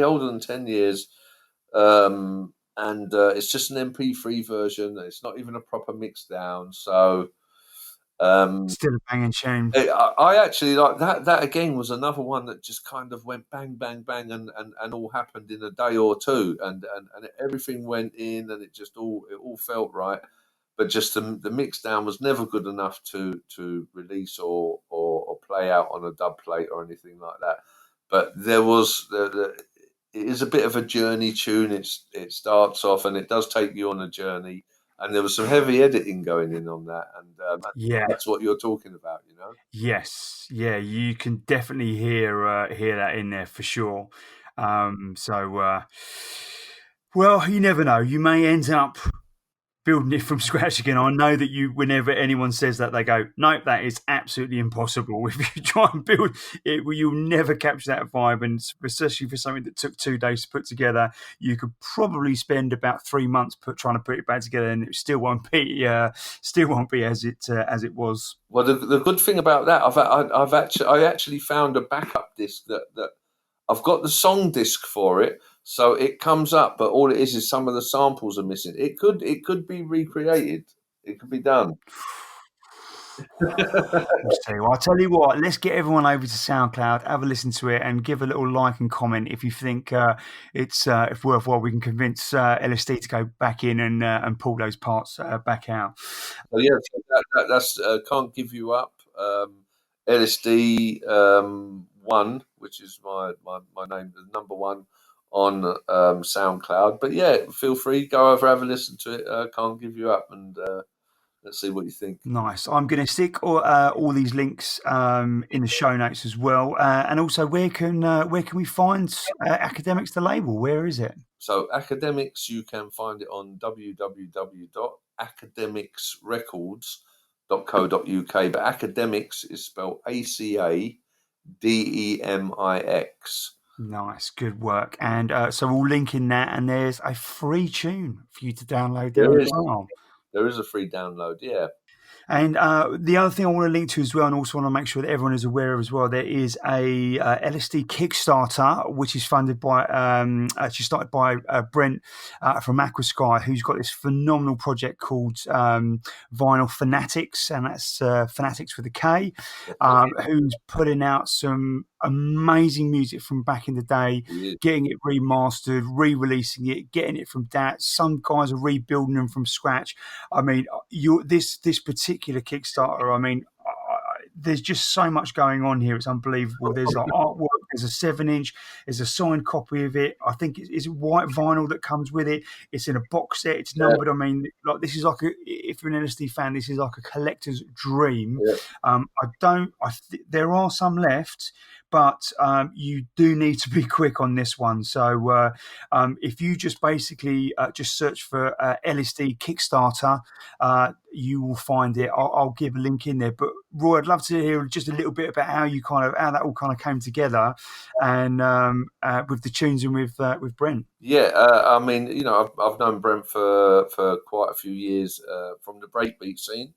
older than 10 years, and it's just an MP3 version. It's not even a proper mix down. So Still a banging tune. I actually like that. That again was another one that just kind of went bang, bang, bang, and all happened in a day or two, and everything went in, and it all felt right. But just the mix down was never good enough to release or play out on a dub plate or anything like that. But there was it is a bit of a journey tune. It starts off and it does take you on a journey, and there was some heavy editing going in on that, and Yeah. that's what you're talking about. Yes. Yeah. You can definitely hear that in there for sure. Well, you never know. You may end up building it from scratch again. I know that whenever anyone says that, they go, "Nope, that is absolutely impossible." If you try and build it, well, you'll never capture that vibe, and especially for something that took 2 days to put together, you could probably spend about 3 months trying to put it back together, and it still won't be as it was. Well, the good thing about that, I actually found a backup disc that I've got the song disc for it, so it comes up, but all it is some of the samples are missing. It could be recreated. It could be done. We'll see. Well, I'll tell you what, let's get everyone over to SoundCloud, have a listen to it, and give a little like and comment if you think it's if worthwhile. We can convince Ellis Dee to go back in and pull those parts back out. So yeah, so that's "Can't Give You Up." Ellis Dee, one, which is my name, the number one on SoundCloud. But yeah, feel free, go over, have a listen to it. "Can't Give You Up," and let's see what you think. Nice. I'm going to stick all these links in the show notes as well. And also, where can we find Academics, the label? Where is it? So Academics, you can find it on www.academicsrecords.co.uk. But Academics is spelled ACADEMIX. Nice, good work. And so we'll link in that, and there's a free tune for you to download there as well. There is a free download, yeah. And the other thing I want to link to as well, and also want to make sure that everyone is aware of as well, there is a Ellis Dee Kickstarter, which is funded by, actually started by Brent from Aquasky, who's got this phenomenal project called Vinyl Fanatics, and that's Fanatics with a K, who's putting out some amazing music from back in the day, getting it remastered, re-releasing it, getting it from that. Some guys are rebuilding them from scratch. I mean, this particular Kickstarter, I mean, there's just so much going on here. It's unbelievable. There's like artwork, there's a 7-inch, there's a signed copy of it. I think it's white vinyl that comes with it. It's in a box set. It's numbered. I mean, like this is like if you're an Ellis Dee fan, this is like a collector's dream. Yeah. There are some left, but you do need to be quick on this one. So if you just basically just search for Ellis Dee Kickstarter, you will find it. I'll give a link in there. But Roy, I'd love to hear just a little bit about how that all kind of came together, and with the tunes and with Brent. Yeah, I mean, I've known Brent for quite a few years from the breakbeat scene,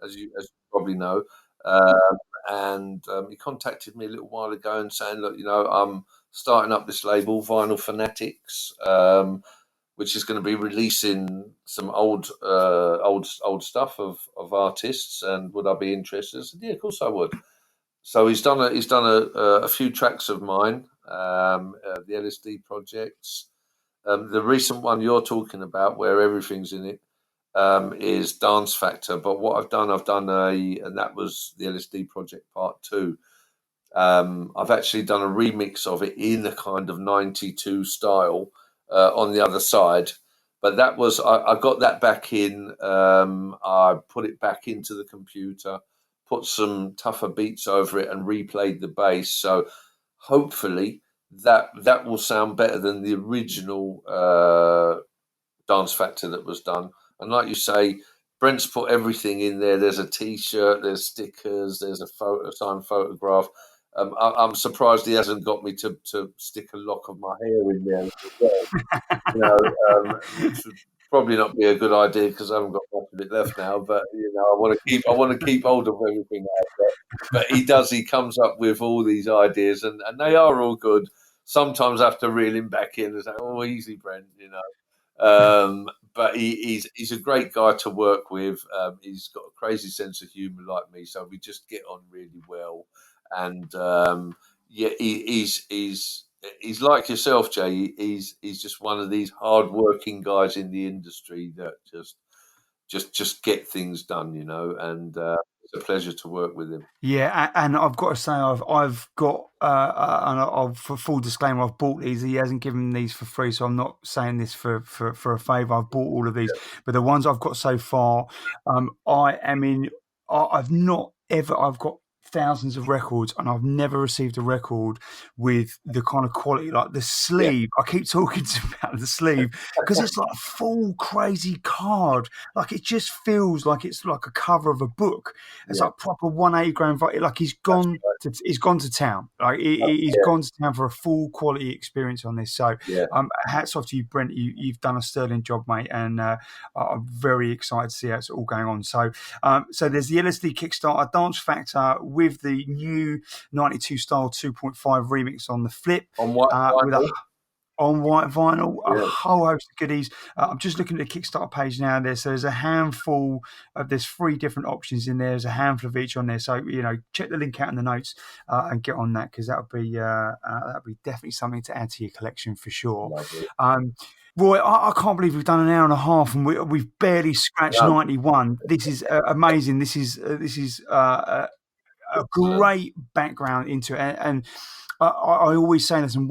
as you probably know. And he contacted me a little while ago and saying, look, I'm starting up this label, Vinyl Fanatics, which is going to be releasing some old stuff of artists, and would I be interested? I said, yeah, of course I would. So he's done a few tracks of mine, the Ellis Dee projects. The recent one you're talking about, where everything's in it, is Dance Factor. But what I've done and that was the Ellis Dee project part 2. I've actually done a remix of it in a kind of 92 style on the other side. But that was, I got that back in, I put it back into the computer, put some tougher beats over it and replayed the bass. So hopefully that will sound better than the original Dance Factor that was done. And like you say, Brent's put everything in there. There's a T-shirt, there's stickers, there's a signed photograph. I'm surprised he hasn't got me to stick a lock of my hair in there as well. Which would probably not be a good idea because I haven't got much of it left now. But I want to keep hold of everything I've got. But he comes up with all these ideas, and they are all good. Sometimes I have to reel him back in and say, "Oh, easy, Brent," But he's a great guy to work with. He's got a crazy sense of humour like me, so we just get on really well. And he's like yourself, Jay. He's just one of these hard-working guys in the industry that just get things done, And it's a pleasure to work with him. Yeah, and I've got to say, I've got, and for full disclaimer, I've bought these. He hasn't given these for free, so I'm not saying this for a favour. I've bought all of these, but the ones I've got so far, I've got thousands of records, and I've never received a record with the kind of quality, like the sleeve. I keep talking about the sleeve because it's like a full crazy card. Like it just feels like it's like a cover of a book. It's like proper 180 grand. Like he's gone to town. Like he's gone to town for a full quality experience on this. So hats off to you, Brent. You've done a sterling job, mate, and I'm very excited to see how it's all going on. So there's the Ellis Dee Kickstarter Dance Factor with the new 92 style 2.5 remix on the flip, on white vinyl, a whole host of goodies. I'm just looking at the Kickstarter page now. There's a handful of, there's 3 different options in there. There's a handful of each on there. So check the link out in the notes and get on that, because that'll be definitely something to add to your collection for sure. Roy, I can't believe we've done an hour and a half and we've barely scratched 91. This is amazing. This is a great background into it, and I always say this, and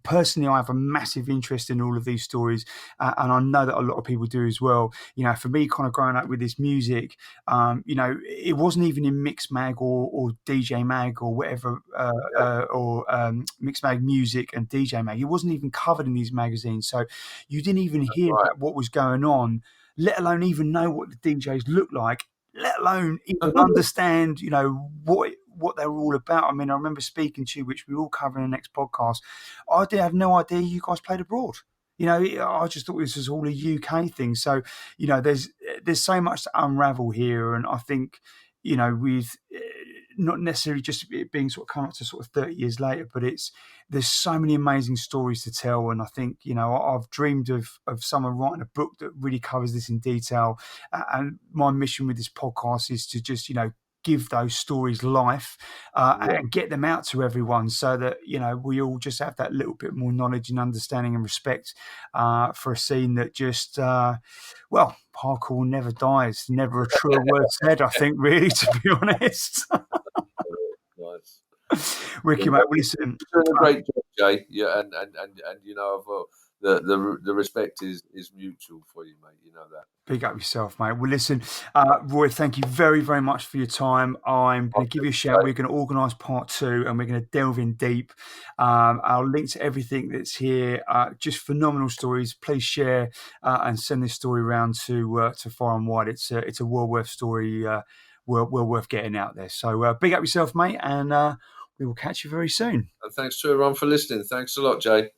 personally I have a massive interest in all of these stories, and I know that a lot of people do as well. For me, kind of growing up with this music, it wasn't even in Mix Mag or DJ Mag or whatever, or Mix Mag Music and DJ Mag. It wasn't even covered in these magazines, so you didn't even hear about what was going on, let alone even know what the DJs look like, let alone even understand, what they were all about. I mean, I remember speaking to you, which we will cover in the next podcast. I did have no idea you guys played abroad. I just thought this was all a UK thing. So, there's so much to unravel here, and I think, with not necessarily just it being sort of come up to sort of 30 years later, but there's so many amazing stories to tell. And I think, I've dreamed of someone writing a book that really covers this in detail. And my mission with this podcast is to just, give those stories life and get them out to everyone, so that we all just have that little bit more knowledge and understanding and respect for a scene that just hardcore never dies. Never a truer word said, I think, really, to be honest. Nice. Ricky, mate, listen, you're doing a great job, Jay. Yeah, and I've the respect is mutual for you, mate. You know that. Big up yourself, mate. Well, listen, Roy, thank you very, very much for your time. I'm going to give you a shout. We're going to organise part 2 and we're going to delve in deep. I'll link to everything that's here. Just phenomenal stories. Please share and send this story around to far and wide. It's a well worth story, well worth getting out there. So big up yourself, mate, and we will catch you very soon. And thanks to everyone for listening. Thanks a lot, Jay.